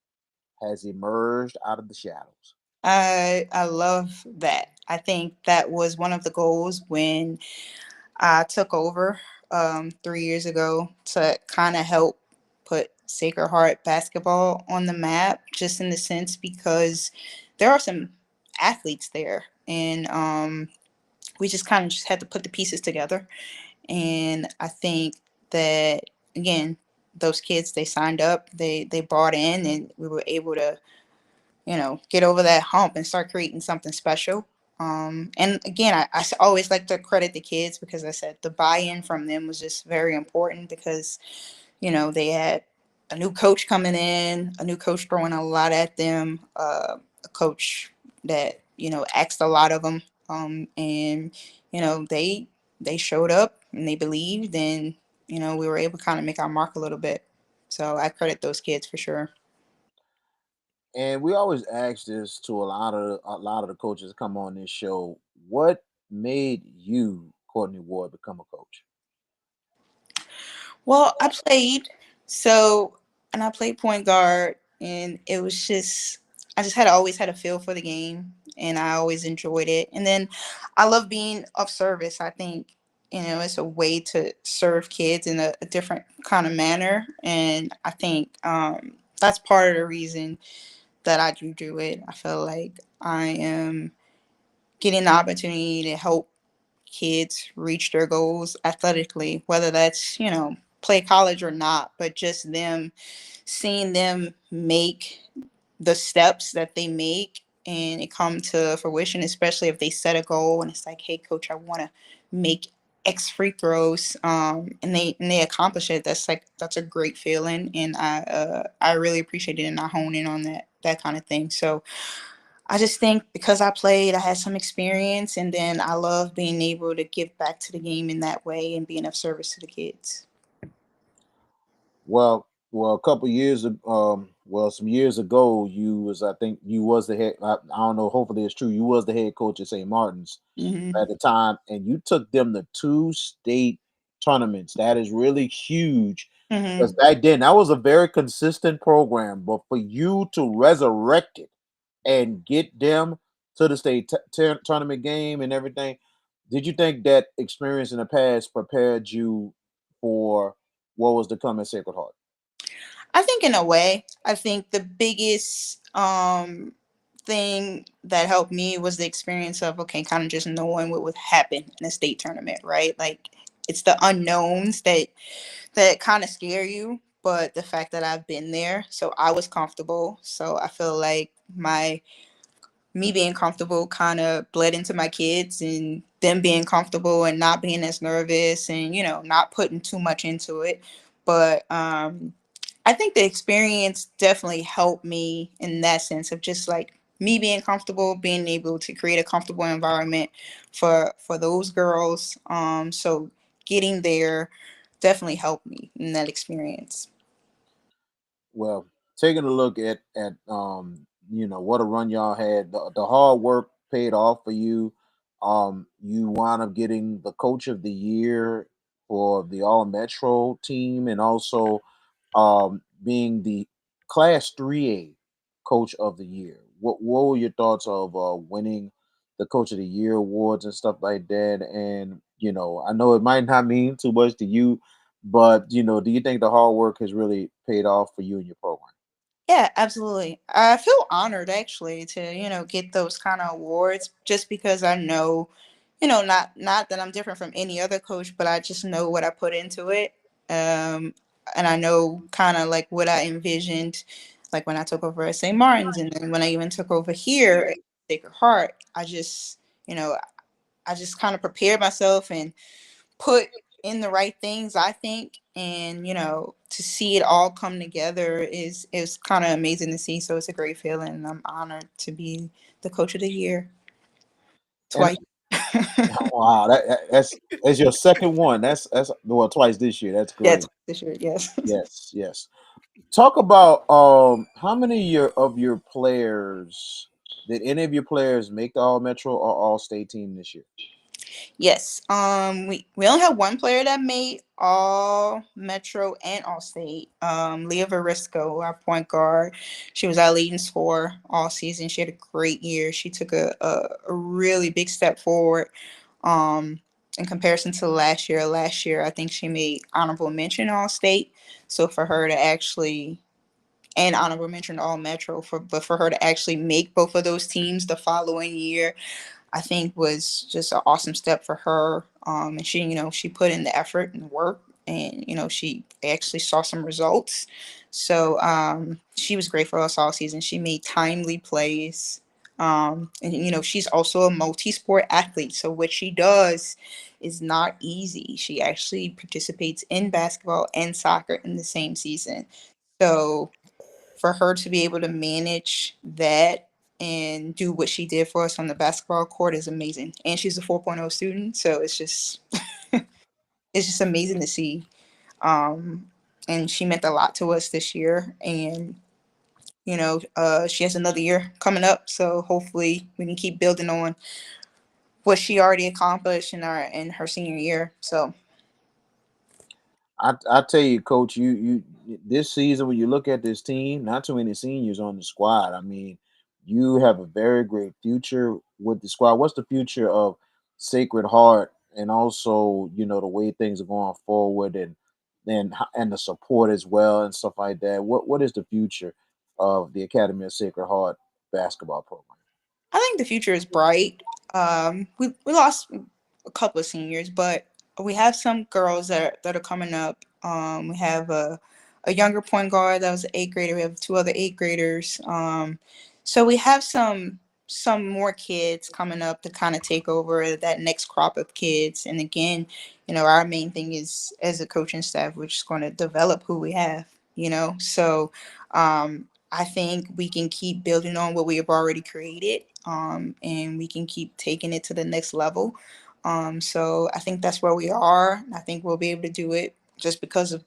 has emerged out of the shadows? I love that. I think that was one of the goals when I took over 3 years ago, to kind of help put Sacred Heart basketball on the map, just in the sense because there are some athletes there, and we just kind of just had to put the pieces together. And I think that again, those kids, they signed up, they bought in, and we were able to get over that hump and start creating something special. And again, always like to credit the kids because I said the buy-in from them was just very important because, they had a new coach coming in, a new coach throwing a lot at them, a coach that asked a lot of them, and they showed up and they believed, and we were able to kind of make our mark a little bit. So I credit those kids for sure. And we always ask this to a lot of the coaches that come on this show. What made you, Courtney Ward, become a coach? Well, I played so, and I played point guard, and it was just I just had always had a feel for the game, and I always enjoyed it. And then I love being of service. I think it's a way to serve kids in a different kind of manner, and I think that's part of the reason that I do it. I feel like I am getting the opportunity to help kids reach their goals athletically, whether that's, play college or not, but just them seeing them make the steps that they make and it come to fruition, especially if they set a goal and it's like, hey coach, I want to make X free throws, and they accomplish it. That's a great feeling, and I really appreciate it, and I hone in on that kind of thing. So I just think because I played, I had some experience, and then I love being able to give back to the game in that way and being of service to the kids. Well, a couple years, some years ago, I think you was the head. I don't know. Hopefully, it's true. You was the head coach at St. Martin's Hmm. at the time, and you took them to two state tournaments. That is really huge Hmm. because back then that was a very consistent program. But for you to resurrect it and get them to the state tournament game and everything, did you think that experience in the past prepared you for what was to come at Sacred Heart? I think in a way, I think the biggest thing that helped me was the experience of, okay, kind of just knowing what would happen in a state tournament, right? Like it's the unknowns that kind of scare you, but the fact that I've been there, so I was comfortable. So I feel like my me being comfortable kind of bled into my kids and them being comfortable and not being as nervous and not putting too much into it. But I think the experience definitely helped me in that sense of just like me being comfortable, being able to create a comfortable environment for those girls. So getting there definitely helped me in that experience. Well, taking a look at what a run y'all had, the hard work paid off for you. You wound up getting the coach of the year for the All Metro team, and also being the Class 3A coach of the year. What were your thoughts of winning the coach of the year awards and stuff like that? And I know it might not mean too much to you, but do you think the hard work has really paid off for you and your program? Yeah, absolutely. I feel honored actually to, get those kind of awards just because I know, not that I'm different from any other coach, but I just know what I put into it. And I know kind of like what I envisioned, like when I took over at St. Martin's and then when I even took over here at Sacred Heart, you know, I just kind of prepared myself and put in the right things, I think, and to see it all come together is kind of amazing to see. So it's a great feeling, and I'm honored to be the coach of the year And twice. wow, that's your second one. That's well, twice this year. That's Yeah, great. twice this year. Yes. Yes, yes. Talk about how many of your players did any of your players make the All Metro or All State team this year? Yes. We only have one player that made all Metro and all state. Leah Varisco, our point guard. She was our leading scorer all season. She had a great year. She took a really big step forward. Um in comparison to last year. Last year I think she made honorable mention all state. So for her to actually and honorable mention all Metro for her to actually make both of those teams the following year, I think was just an awesome step for her. And she put in the effort and work, and she actually saw some results. So she was great for us all season. She made timely plays. And she's also a multi-sport athlete. So what she does is not easy. She actually participates in basketball and soccer in the same season. So for her to be able to manage that and do what she did for us on the basketball court is amazing. And she's a 4.0 student, so it's just it's just amazing to see. And she meant a lot to us this year, and she has another year coming up, so hopefully we can keep building on what she already accomplished in her senior year. So I tell you, Coach, this season when you look at this team, not too many seniors on the squad. I mean, you have a very great future with the squad. What's the future of Sacred Heart, and also the way things are going forward, and the support as well and stuff like that. What is the future of the Academy of Sacred Heart basketball program? I think the future is bright. We lost a couple of seniors, but we have some girls that are coming up. We have a younger point guard that was an eighth grader. We have two other eighth graders. So we have some more kids coming up to kind of take over that next crop of kids. And again, our main thing is as a coaching staff, we're just going to develop who we have. So I think we can keep building on what we have already created, and we can keep taking it to the next level. So I think that's where we are. I think we'll be able to do it just because of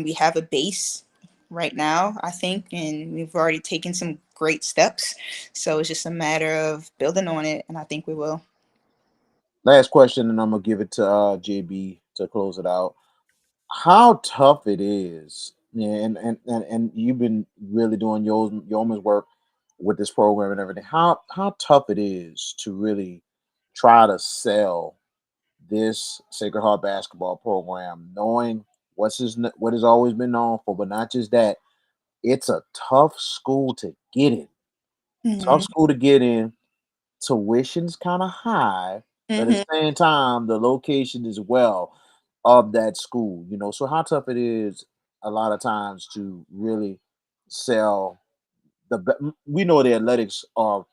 we have a base right now, I think, and we've already taken some great steps. So it's just a matter of building on it, and I think we will. Last question, and I'm gonna give it to JB to close it out. How tough it is, and you've been really doing yeoman's work with this program and everything. How tough it is to really try to sell this Sacred Heart basketball program, knowing what has always been known for, but not just that. It's a tough school to get in. Tough Hmm. school to get in. Tuition's kind of high, but at Hmm. the same time, the location as well of that school. So how tough it is a lot of times to really sell we know the athletics are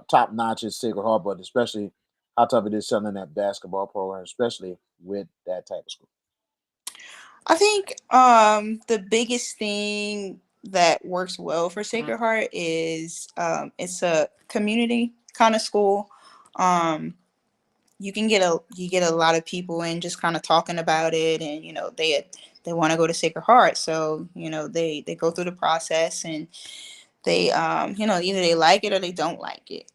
top notch at Sacred Heart, but especially how tough it is selling that basketball program, especially with that type of school. I think the biggest thing that works well for Sacred Heart is it's a community kind of school. Um, you get a lot of people in just kind of talking about it, and they want to go to Sacred Heart, so they go through the process, and they either they like it or they don't like it.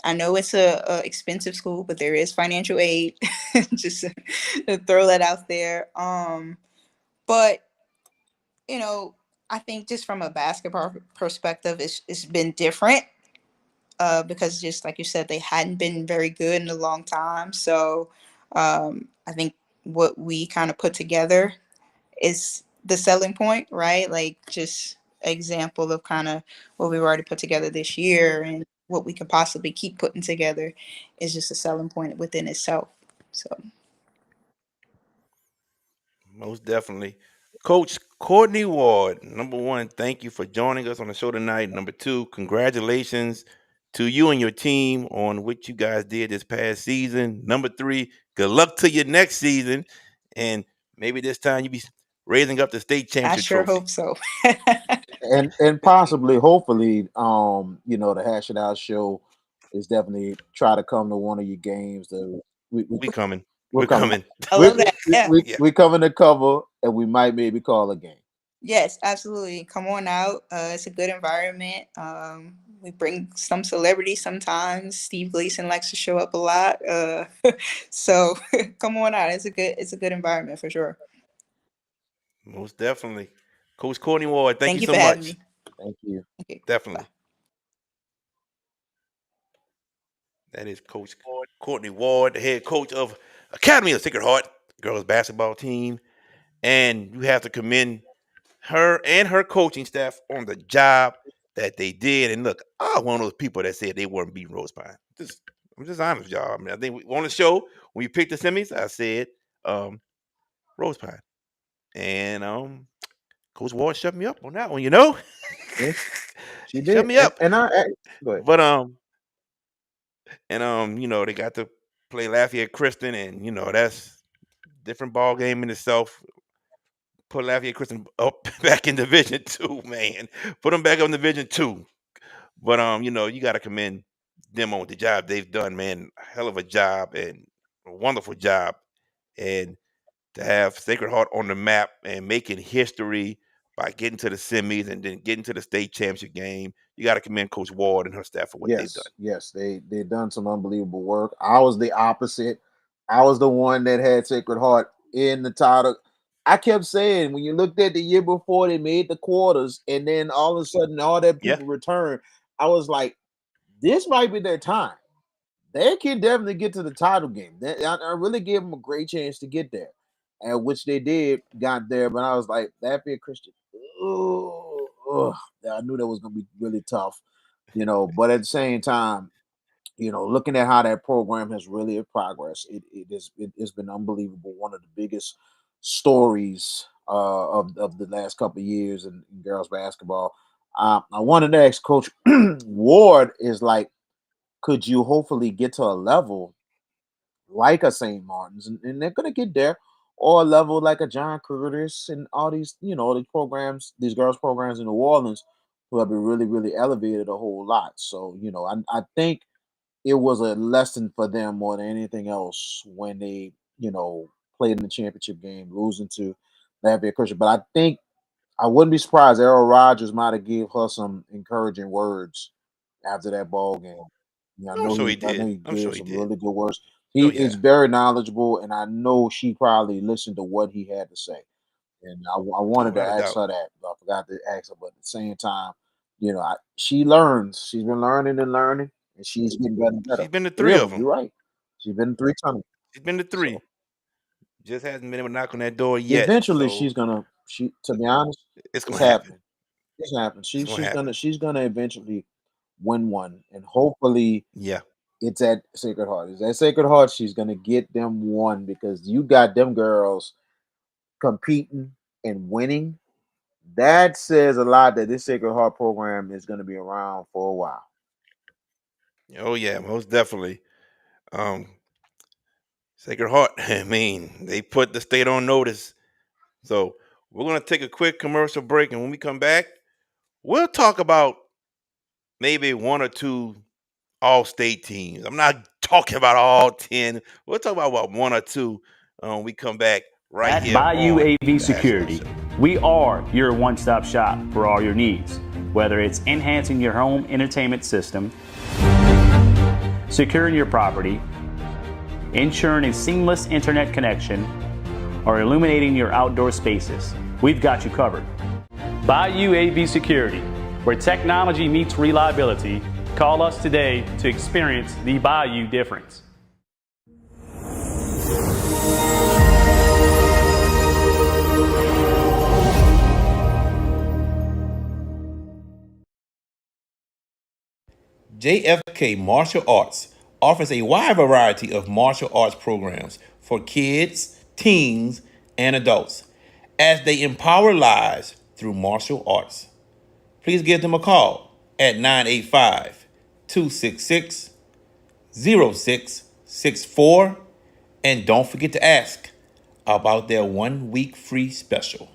I know it's a expensive school, but there is financial aid. Just to throw that out there. But you know, I think just from a basketball perspective, it's been different, because just like you said, they hadn't been very good in a long time. So I think what we kind of put together is the selling point, right? Like just example of kind of what we've already put together this year and what we could possibly keep putting together is just a selling point within itself. So Most definitely. Coach Courtney Ward, number one, thank you for joining us on the show tonight. Number two, congratulations to you and your team on what you guys did this past season. Number three, good luck to your next season. And maybe this time you be raising up the state I championship sure trophy. hope so. And possibly, hopefully, the Hash It Out show is definitely try to come to one of your games. We We coming. we're We're coming. coming. I love that. Yeah. Yeah. We coming to cover, and we might maybe call a game. Yes, absolutely. Come on out. It's a good environment. We bring some celebrities sometimes. Steve Gleason likes to show up a lot. So come on out. It's a good environment for sure. Most definitely. Coach Courtney Ward, thank you Thank you so for having much. me. Thank you. Okay. Bye. Definitely. That is Coach Courtney Ward, the head coach of Academy of Sacred Heart girls basketball team. And you have to commend her and her coaching staff on the job that they did. And look, I'm one of those people that said they weren't beating Rose Pine. I'm just honest, y'all. I mean, I think on the show when we picked the semis, I said um, Rose Pine, and Coach Ward shut me up on that one. Yeah, she Shut did, me up. and go ahead. But they got to play Lafayette Kristen, and that's different ball game in itself. Put Lafayette Kristen up back in Division Two, man. Put them back up in Division Two. But you got to commend them on the job they've done, man. Hell of a job and a wonderful job. And to have Sacred Heart on the map and making history by getting to the semis and then getting to the state championship game, you got to commend Coach Ward and her staff for what they've done. Yes, they done some unbelievable work. I was the opposite. I was the one that had Sacred Heart in the title. I kept saying when you looked at the year before they made the quarters, and then all of a sudden all that Yeah. people returned. I was like, this might be their time. They can definitely get to the title game. I really gave them a great chance to get there, and which they did, got there. But I was like, that being Christian, ugh, I knew that was going to be really tough, But at the same time, looking at how that program has really progressed, it's been unbelievable. One of the biggest stories of the last couple of years in girls basketball. I wanted to ask Coach Ward is like, could you hopefully get to a level like a St. Martin's, and they're gonna get there, or a level like a John Curtis and all these, these programs, these girls programs in New Orleans, who have been really, really elevated a whole lot. So, I think it was a lesson for them more than anything else when they, played in the championship game, losing to Lafayette Christian. But I think I wouldn't be surprised. Errol Rogers might have gave her some encouraging words after that ball game. Yeah, I'm sure he I know did. he I'm gave sure he some did. really good words. Oh He yeah. is very knowledgeable, and I know she probably listened to what he had to say. And I Oh, wanted to without a ask doubt. her that, but I forgot to ask her. But at the same time, she learns. She's been learning and learning, and she's getting better and better. She's been to Three three of of them. You're them. right. She's been in three tunnels. She's been to three. So Just hasn't been able to knock on that door yet. eventually, So she's gonna. She, to be honest, it's it's gonna happen. happening. It's happening. It's gonna happen. She's gonna eventually win one, and hopefully Yeah. it's at Sacred Heart. Is at Sacred Heart she's gonna get them one because you got them girls competing and winning. That says a lot that this Sacred Heart program is gonna be around for a while. Oh yeah, most definitely. Um, Sacred Heart. I mean, they put the state on notice. So we're gonna take a quick commercial break, and when we come back, we'll talk about maybe one or two all-state teams. I'm not talking about all 10. We'll talk about what one or two. We come back right At here Bayou on AV the Hash It Out Security, Show. we are your one-stop shop for all your needs, whether it's enhancing your home entertainment system, securing your property, ensuring a seamless internet connection, or illuminating your outdoor spaces. We've got you covered. Bayou AV Security, where technology meets reliability. Call us today to experience the Bayou difference. JFK Martial Arts offers a wide variety of martial arts programs for kids, teens, and adults as they empower lives through martial arts. Please give them a call at 985 266 0664 and don't forget to ask about their 1 week free special.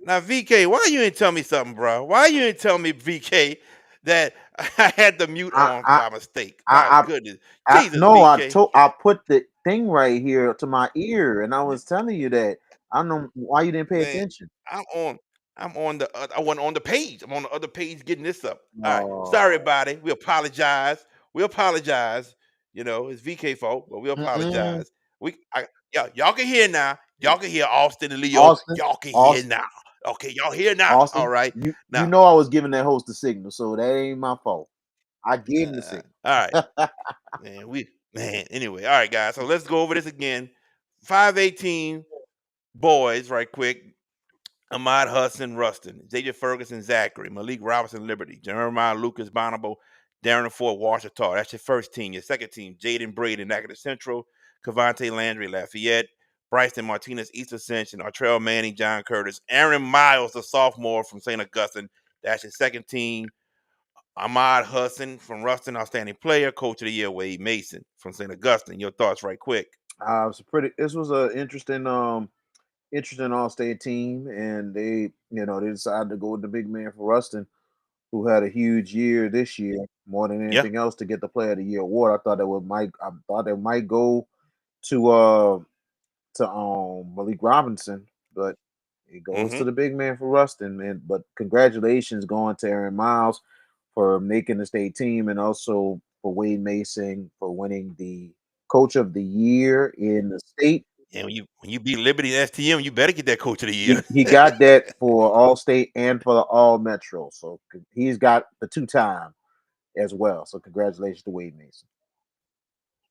Now, VK, why you didn't tell me something, bro? Why you didn't tell me, VK, that I had the mute I on I by mistake? My I goodness, I Jesus, no, VK. I put the thing right here to my ear, and I was telling you that. I don't know why you didn't pay Man, attention. I'm on. I'm on the. I wasn't on the page. I'm on the other page getting this up. All right. Sorry, Oh, everybody. We apologize. We apologize. You know, it's VK fault, but we mm-mm. apologize. Yeah, y'all can hear now. Y'all can hear Austin and Leo. Austin, Y'all can hear Austin, now. Okay, y'all hear now. All Austin. right. You Now, know I was giving that host the signal, so that ain't my fault. I gave him the signal. all right, man. Anyway, all right, guys. So let's go over this again. 518 boys, right quick. Ahmad Hudson Rustin, Xavier Ferguson Zachary, Malik Robinson Liberty, Jeremiah Lucas Bonobo, Darren Ford Washita. That's your first team. Your second team, Jaden Braden, Academy Central, Cavante Landry Lafayette, Bryson Martinez East Ascension, Artrell Manning, John Curtis, Aaron Miles, the sophomore from St. Augustine. That's your second team. Ahmad Hudson from Ruston, outstanding player, coach of the year, Wade Mason from St. Augustine. Your thoughts right quick. It's a pretty. This was a interesting all state team, and they decided to go with the big man for Ruston, who had a huge year this year, more than Yeah. anything else, to get the Player of the Year award. I thought they might go to Malik Robinson, but it goes Mm-hmm. to the big man for Ruston, man. But congratulations going to Aaron Miles for making the state team, and also for Wade Mason for winning the Coach of the Year in the state. And when you beat Liberty and STM, you better get that coach of the year. He got that for All State and for the All Metro, so he's got the 2 time as well. So congratulations to Wade Mason.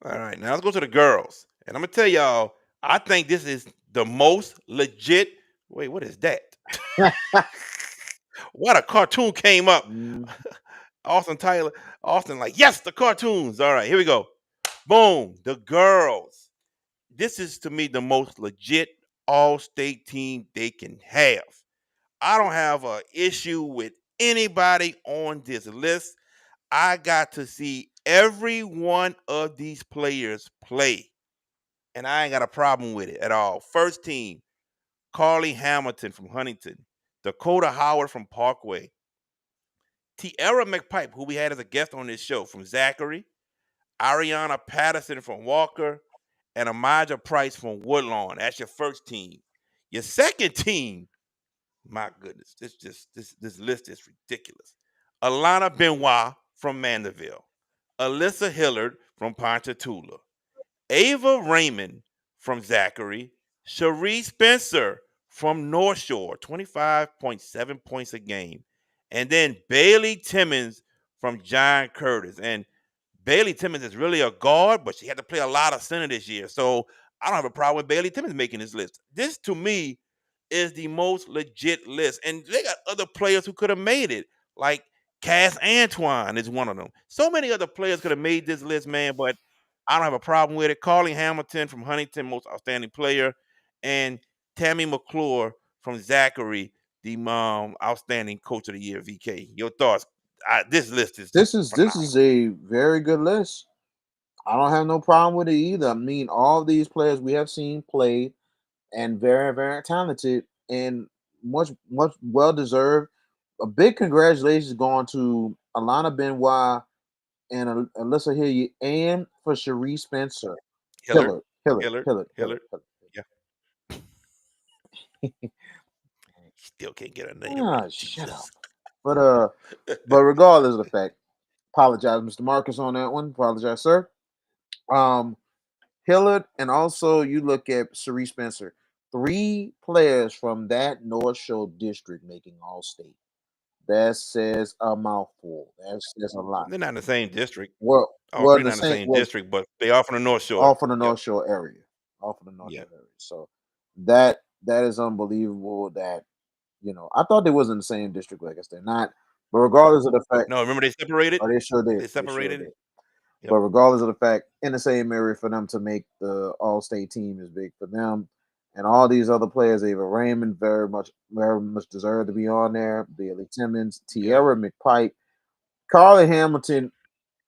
All right, now let's go to the girls. And I'm gonna tell y'all, I think this is the most legit. Wait, what is that? What a cartoon came up. Mm, Austin Tyler, Austin, like, yes, the cartoons. All right, here we go. Boom, the girls. This is to me the most legit all-state team they can have. I don't have an issue with anybody on this list. I got to see every one of these players play, and I ain't got a problem with it at all. First team, Carly Hamilton from Huntington, Dakota Howard from Parkway, Tiara McPipe, who we had as a guest on this show, from Zachary, Ariana Patterson from Walker, and Amaja Price from Woodlawn. That's your first team. Your second team, my goodness, this list is ridiculous. Alana Benoit from Mandeville, Alyssa Hillard from Ponchatoula, Ava Raymond from Zachary, Cherie Spencer from North Shore, 25.7 points a game, and then Bailey Timmons from John Curtis. And Bailey Timmons is really a guard, but she had to play a lot of center this year. So I don't have a problem with Bailey Timmons making this list. This to me is the most legit list. And they got other players who could have made it. Like Cass Antoine is one of them. So many other players could have made this list, man, but I don't have a problem with it. Carly Hamilton from Huntington, most outstanding player, and Tammy McClure from Zachary, the outstanding coach of the year, VK. Your thoughts? This list is just this is phenomenal. a very good list. I don't have no problem with it either. I mean, all these players we have seen play and very, very talented and much well deserved. A big congratulations going to Alana Benoit and Alyssa Hilliard and for Cherie Spencer. Hillard, Hillard, Hillard, Hillard, Hillard, Hillard, Hillard. Yeah, still can't get her name right. Shut up. Jesus. But but regardless of the fact, apologize, Mr. Marcus, on that one. Apologize, sir. Um, Hillard, and also you look at Cerise Spencer, 3 players from that North Shore district making All State. That says a mouthful. That says a lot. They're not in the same district. All Well, three the not in the same. same Well, district, but they are from the North Shore. all from the Yep. North Shore area. All from the North Yeah. Shore area. So that is unbelievable. That I thought they was in the same district. Like I said, not. But regardless of the fact, No, remember they separated. oh, they sure did. They They sure separated. did. Yep. But regardless of the fact, in the same area for them to make the All State team is big for them. And all these other players, Ava Raymond, very much deserve to be on there. Bailey Timmons, Yeah. Tierra McPike, Carly Hamilton,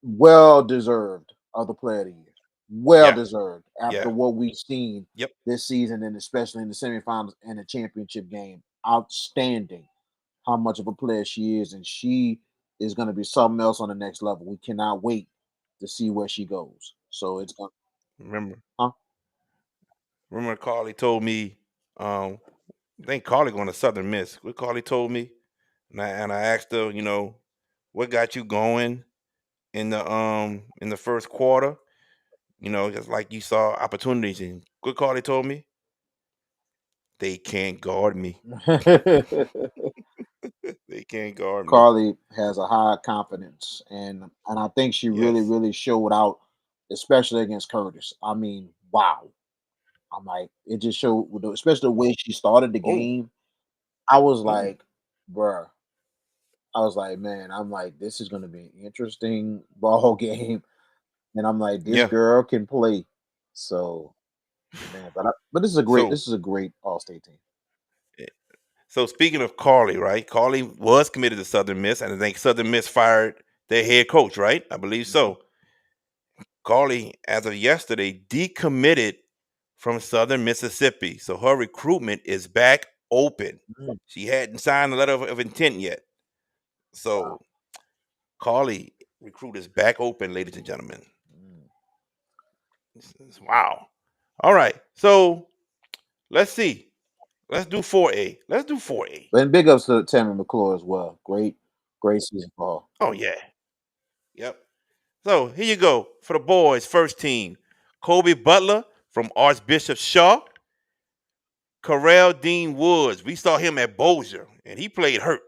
well deserved other player of the year. Well Yeah. deserved after Yeah. what we've seen Yep. this season, and especially in the semifinals and the championship game. outstanding how much of a player she is, and she is going to be something else on the next level. We cannot wait to see where she goes. So it's going, Remember, huh? remember, Carly told me. I think Carly going to Southern Miss. What Carly told me, and I asked her, what got you going in the first quarter? Just like you saw opportunities, and what Carly told me, they can't guard me. They can't guard me. Carly has a high confidence, and I think she really Yes. really showed out, especially against Curtis. I mean, wow. I'm like, it just showed, especially the way she started the Oh. game. I was Oh. like, bruh. I was like, man, I'm like, this is going to be an interesting ball game, and I'm like, this Yeah. girl can play. So, man, but So, this is a great All State team. eh, so speaking of Carly, right? Carly was committed to Southern Miss, and I think Southern Miss fired their head coach, right? I believe Mhm. so. Carly, as of yesterday, decommitted from Southern Mississippi. So her recruitment is back open. Mm, She hadn't signed a letter of intent yet. wow. So Carly recruit is back open, ladies and gentlemen. Mm. Wow. All right. So let's see. Let's do 4A. Let's do 4A. And big ups to Tammy McClure as well. Great season for her. Oh yeah. Yep. So here you go for the boys' first team. Kobe Butler from Archbishop Shaw. Corral Dean Woods. We saw him at Bossier, and he played hurt.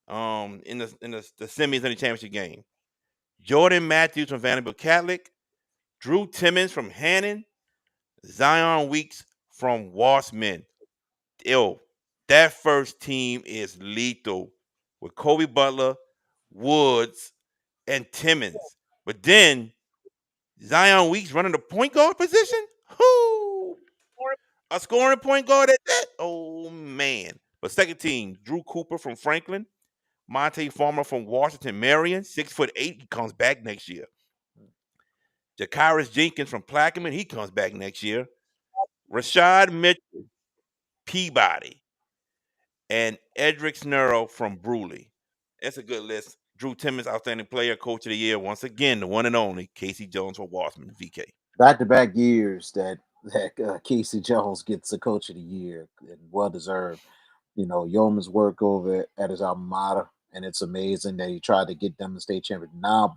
In the semis of the championship game. Jordan Matthews from Vanderbilt Catholic. Drew Timmons from Hannon. Zion Weeks from Wassman. Yo, that first team is lethal with Kobe Butler, Woods, and Timmons. But then Zion Weeks running the point guard position? Who? A scoring point guard at that? Oh man. But second team, Drew Cooper from Franklin, Monte Farmer from Washington Marion, 6'8", he comes back next year. Jakiris Jenkins from Plaquemine, he comes back next year. Rashad Mitchell, Peabody, and Edric Snurrow from Bruley. That's a good list. Drew Timmons, outstanding player, coach of the year. Once again, the one and only Casey Jones for Wassman, VK. Back to back years that Casey Jones gets the Coach of the Year, and well deserved. Yeoman's work over at his alma mater, and it's amazing that he tried to get them the state champion. Now,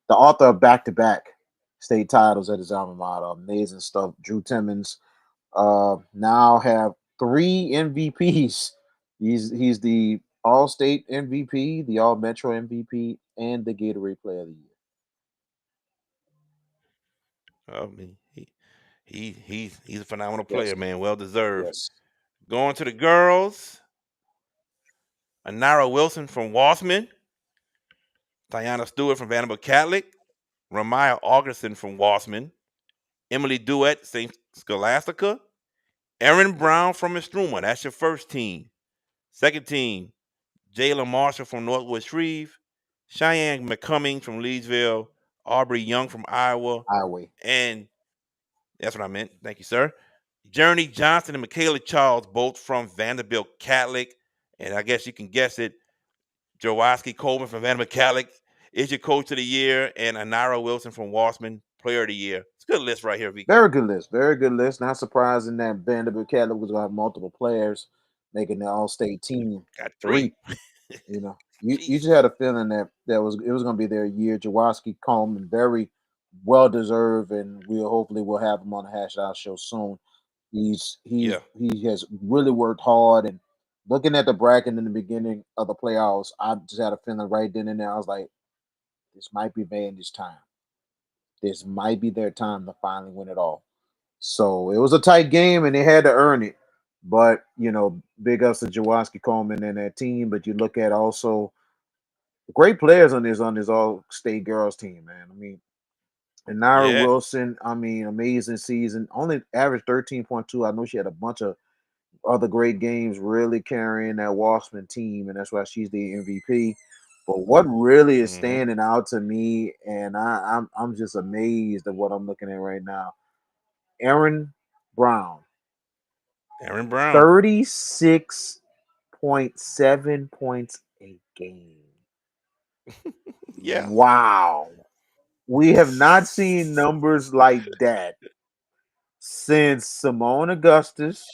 the author of back to back state titles at his alma mater, amazing stuff. Drew Timmons now have 3 MVPs. He's the All State MVP, the All Metro MVP, and the Gatorade Player of the Year. I mean, he's a phenomenal Yes, player, man. Well deserved. yes. Going to the girls, Anara Wilson from Wassman, Diana Stewart from Vanderbilt Catholic, Ramaya Augustin from Wassman, Emily Duet, St. Scholastica, Erin Brown from Estruma. That's your first team. Second team, Jayla Marshall from Northwood Shreve, Cheyenne McCummings from Leesville, Aubrey Young from Iowa, Highway. and that's what I meant. Thank you, sir. Journey Johnson and Michaela Charles, both from Vanderbilt Catholic. And I guess you can guess it. Jaworski Coleman from Vanderbilt Catholic is your coach of the year, and Anara Wilson from Wassman, player of the year. It's a good list right here, VK. Very good list. Very good list. Not surprising that Vanderbilt Catholic was going to have multiple players making the All State team. Got three. Three. You just Jesus. had a feeling that it was going to be their year. Jaworski Coleman, very well deserved, and we'll have him on the Hash Out show soon. Yeah. He has really worked hard, and looking at the bracket in the beginning of the playoffs, I just had a feeling right then and there. I was like, this might be Vandy's time. This might be their time to finally win it all. So it was a tight game, and they had to earn it. But big ups to Jaworski Coleman and that team. But you look at also great players on this All State girls team, man. I mean, and Naira Yeah. Wilson, I mean, amazing season. Only averaged 13.2. I know she had a bunch of other great games, really carrying that Wassman team, and that's why she's the MVP. But what really is Mm-hmm. standing out to me, and I'm just amazed at what I'm looking at right now. Aaron Brown, Aaron Brown. 36.7 points a game. Yeah. Wow. We have not seen numbers like that since Simone Augustus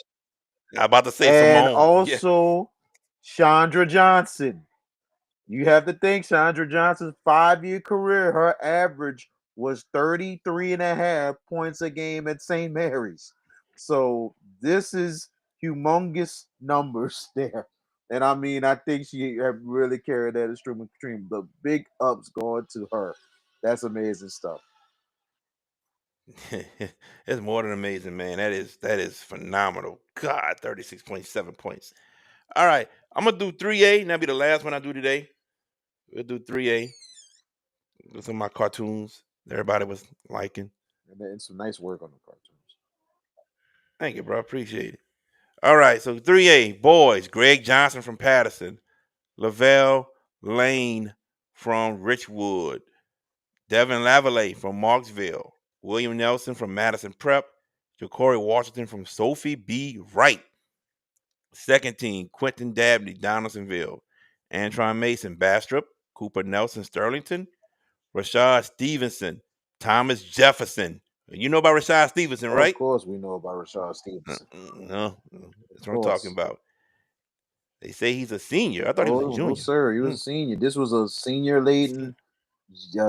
I about to say and Simone. Yeah. also Chandra Johnson. You have to think Chandra Johnson's 5-year career, her average was 33.5 points a game at St. Mary's. So this is humongous numbers there. And I mean, I think she have really carried that extreme. The big ups going to her. That's amazing stuff. It's more than amazing, man. That is phenomenal. God, 36.7 points. All right. I'm gonna do 3A, and that'll be the last one I do today. We'll do 3A. Do some of my cartoons that everybody was liking. And some nice work on the cartoons. Thank you, bro. Appreciate it. All right, so 3A, boys, Greg Johnson from Patterson, Lavelle Lane from Richwood, Devin Lavallee from Marksville, William Nelson from Madison Prep, Ja'Cory Washington from Sophie B. Wright. Second team, Quentin Dabney, Donaldsonville, Antron Mason, Bastrop, Cooper Nelson, Sterlington, Rashad Stevenson, Thomas Jefferson. You know about Rashad Stevenson, Of right? course, we know about Rashad Stevenson. No, Of that's what I'm talking course. about. They say he's a senior. I thought he was a Oh, no, junior. sir. He was Hmm. a senior. This was a senior laden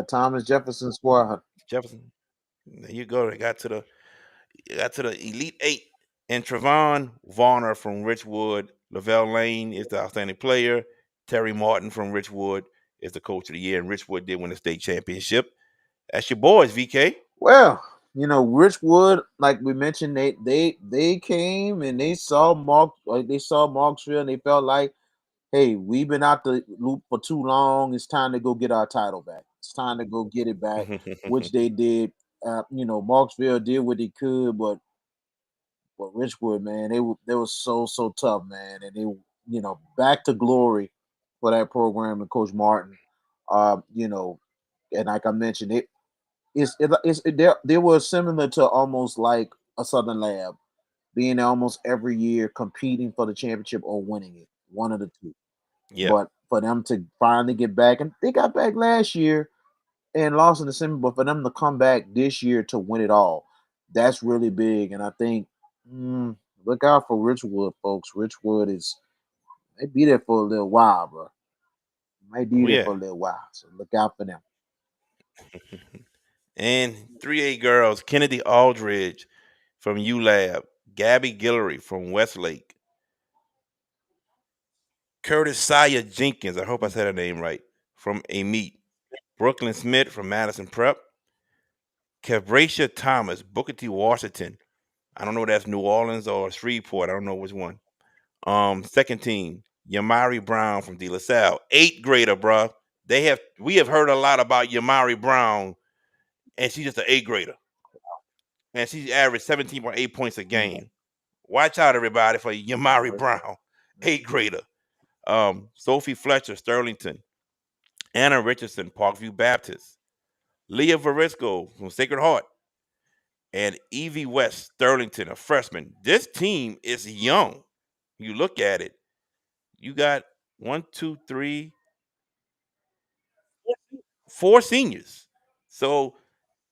Thomas Jefferson squad. Jefferson. There you go. They got to the Elite Eight. And Trevon Varner from Richwood. Lavelle Lane is the outstanding player. Terry Martin from Richwood is the coach of the year. And Richwood did win the state championship. That's your boys, VK. Well, Richwood, like we mentioned, they came and they saw Marksville, and they felt like, hey, we've been out the loop for too long. It's time to go get our title back. It's time to go get it back, which they did. Marksville did what they could, but Richwood, man, they were so tough, man, and back to glory for that program and Coach Martin. Uh, you know, and like I mentioned, they were similar to almost like a Southern Lab, being there almost every year, competing for the championship or winning it, one of the two. Yeah. But for them to finally get back, and they got back last year and lost in the semi, but for them to come back this year to win it all, that's really big. And I think, look out for Richwood, folks. Richwood might be there for a little while, bro. Might be Oh, there yeah. for a little while, so look out for them. And 3A girls, Kennedy Aldridge from ULab, Gabby Guillory from Westlake, Curtis Saya Jenkins, I hope I said her name right, from Amite, Brooklyn Smith from Madison Prep, Cabracia Thomas, Booker T. Washington. I don't know if that's New Orleans or Shreveport. I don't know which one. Second team, Yamari Brown from De La Salle, eighth grader, bruh. We have heard a lot about Yamari Brown, and she's just an eighth grader. And she's averaged 17.8 points a game. Watch out, everybody, for Yamari Brown, eighth grader. Sophie Fletcher, Sterlington, Anna Richardson, Parkview Baptist, Leah Varisco from Sacred Heart, and Evie West, Sterlington, a freshman. This team is young. You look at it, you got one, two, three, four seniors. So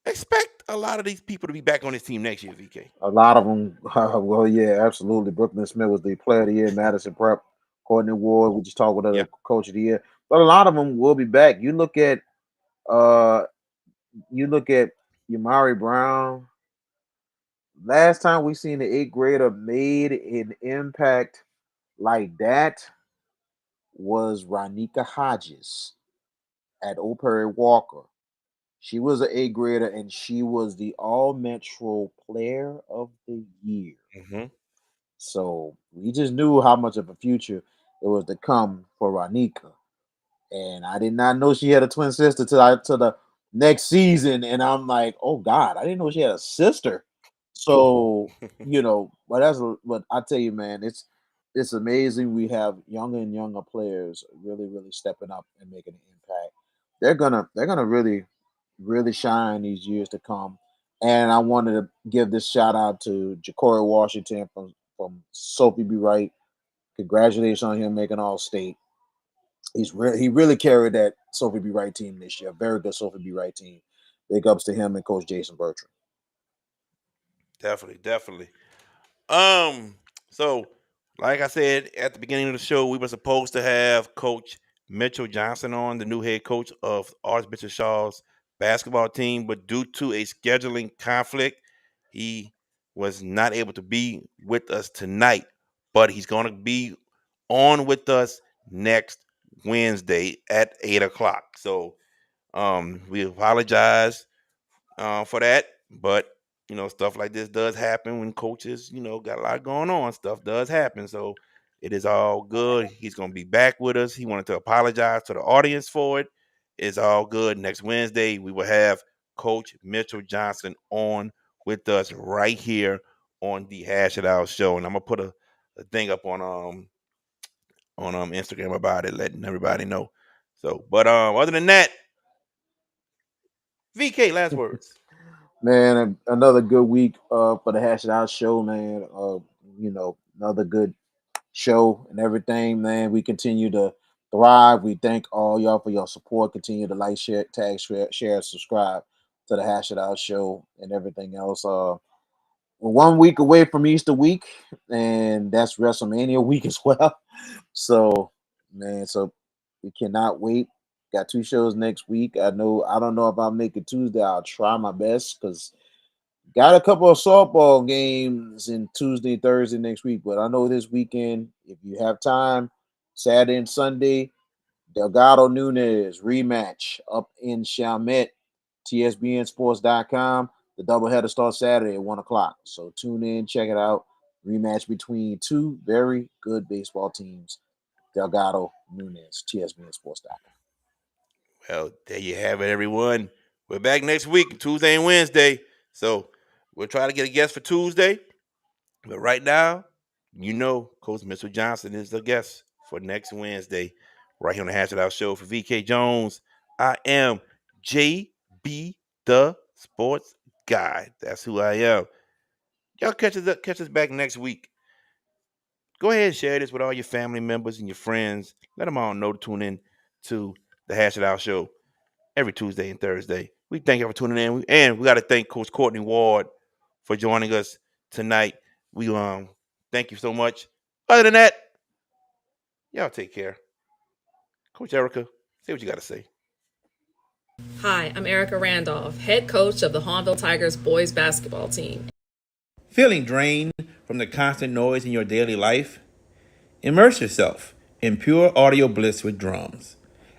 expect a lot of these people to be back on this team next year, VK. A lot of them, well, yeah, absolutely. Brooklyn Smith was the player of the year. Madison Prep, Courtney Ward, we just talked about Yeah. the coach of the year. But a lot of them will be back. Uh, you look at Yamari Brown. Last time we seen the eighth grader made an impact like that was Ronika Hodges at Old Prairie Walker. She was an eighth grader and she was the All Metro Player of the Year. Hmm. So we just knew how much of a future it was to come for Ronika. And I did not know she had a twin sister to the next season. And I'm like, oh God, I didn't know she had a sister. So but I tell you, man, it's amazing. We have younger and younger players really stepping up and making an impact. They're gonna really shine these years to come. And I wanted to give this shout out to Ja'Cory Washington Sophie B. Wright. Congratulations on him making All-State. He really carried that Sophie B. Wright team this year. Very good Sophie B. Wright team. Big ups to him and Coach Jason Bertram. Definitely. So like I said at the beginning of the show, we were supposed to have Coach Mitchell Johnson on, the new head coach of Archbishop Shaw's basketball team, but due to a scheduling conflict, he was not able to be with us tonight. But he's going to be on with us next Wednesday at 8 o'clock. So we apologize for that. But stuff like this does happen when coaches, got a lot going on. Stuff does happen, so it is all good. He's gonna be back with us. He wanted to apologize to the audience for it. It's all good. Next Wednesday, we will have Coach Mitchell Johnson on with us right here on the Hash It Out show, and I'm gonna put a thing up on Instagram about it, letting everybody know. So, but other than that, VK, last words. Man, another good week for the Hash It Out show, man. Another good show and everything, man. We continue to thrive. We thank all y'all for your support. Continue to like, share, tag, share, subscribe to the Hash It Out show and everything else. We're 1 week away from Easter week, and that's WrestleMania week as well. So, man, we cannot wait. Got 2 shows next week. I don't know if I'll make it Tuesday. I'll try my best because got a couple of softball games in Tuesday, Thursday next week. But I know this weekend, if you have time, Saturday and Sunday, Delgado Nunez rematch up in Chalmette, TSBNsports.com. The doubleheader starts Saturday at 1 o'clock. So tune in, check it out. Rematch between 2 very good baseball teams. Delgado Nunez, TSBNsports.com. Well, there you have it, everyone. We're back next week, Tuesday and Wednesday. So we'll try to get a guest for Tuesday. But right now, Coach Mitchell Johnson is the guest for next Wednesday, right here on the Hash It Out show. For VK Jones, I am JB the Sports Guy. That's who I am. Y'all catch us back next week. Go ahead and share this with all your family members and your friends. Let them all know to tune in to the Hash It Out show every Tuesday and Thursday. We thank you for tuning in, and we got to thank Coach Courtney Ward for joining us tonight. We thank you so much. Other than that, y'all take care. Coach Erica, say what you got to say. Hi, I'm Erica Randolph, head coach of the Hornville Tigers boys basketball team. Feeling drained from the constant noise in your daily life? Immerse yourself in pure audio bliss with drums.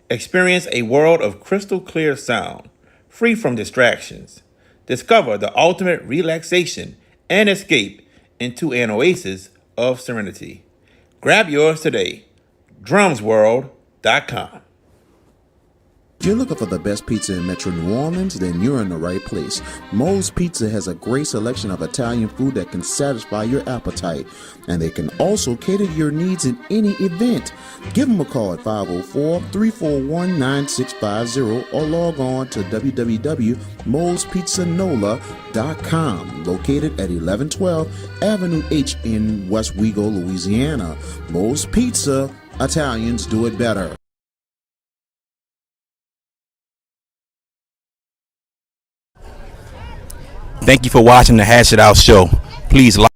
Experience a world of crystal clear sound, free from distractions. Discover the ultimate relaxation and escape into an oasis of serenity. Grab yours today. drumsworld.com. If you're looking for the best pizza in Metro New Orleans, then you're in the right place. Moe's Pizza has a great selection of Italian food that can satisfy your appetite, and they can also cater to your needs in any event. Give them a call at 504-341-9650 or log on to www.moespizzanola.com, located at 1112 Avenue H in West Wego, Louisiana. Moe's Pizza, Italians do it better. Thank you for watching the Hash It Out show. Please like.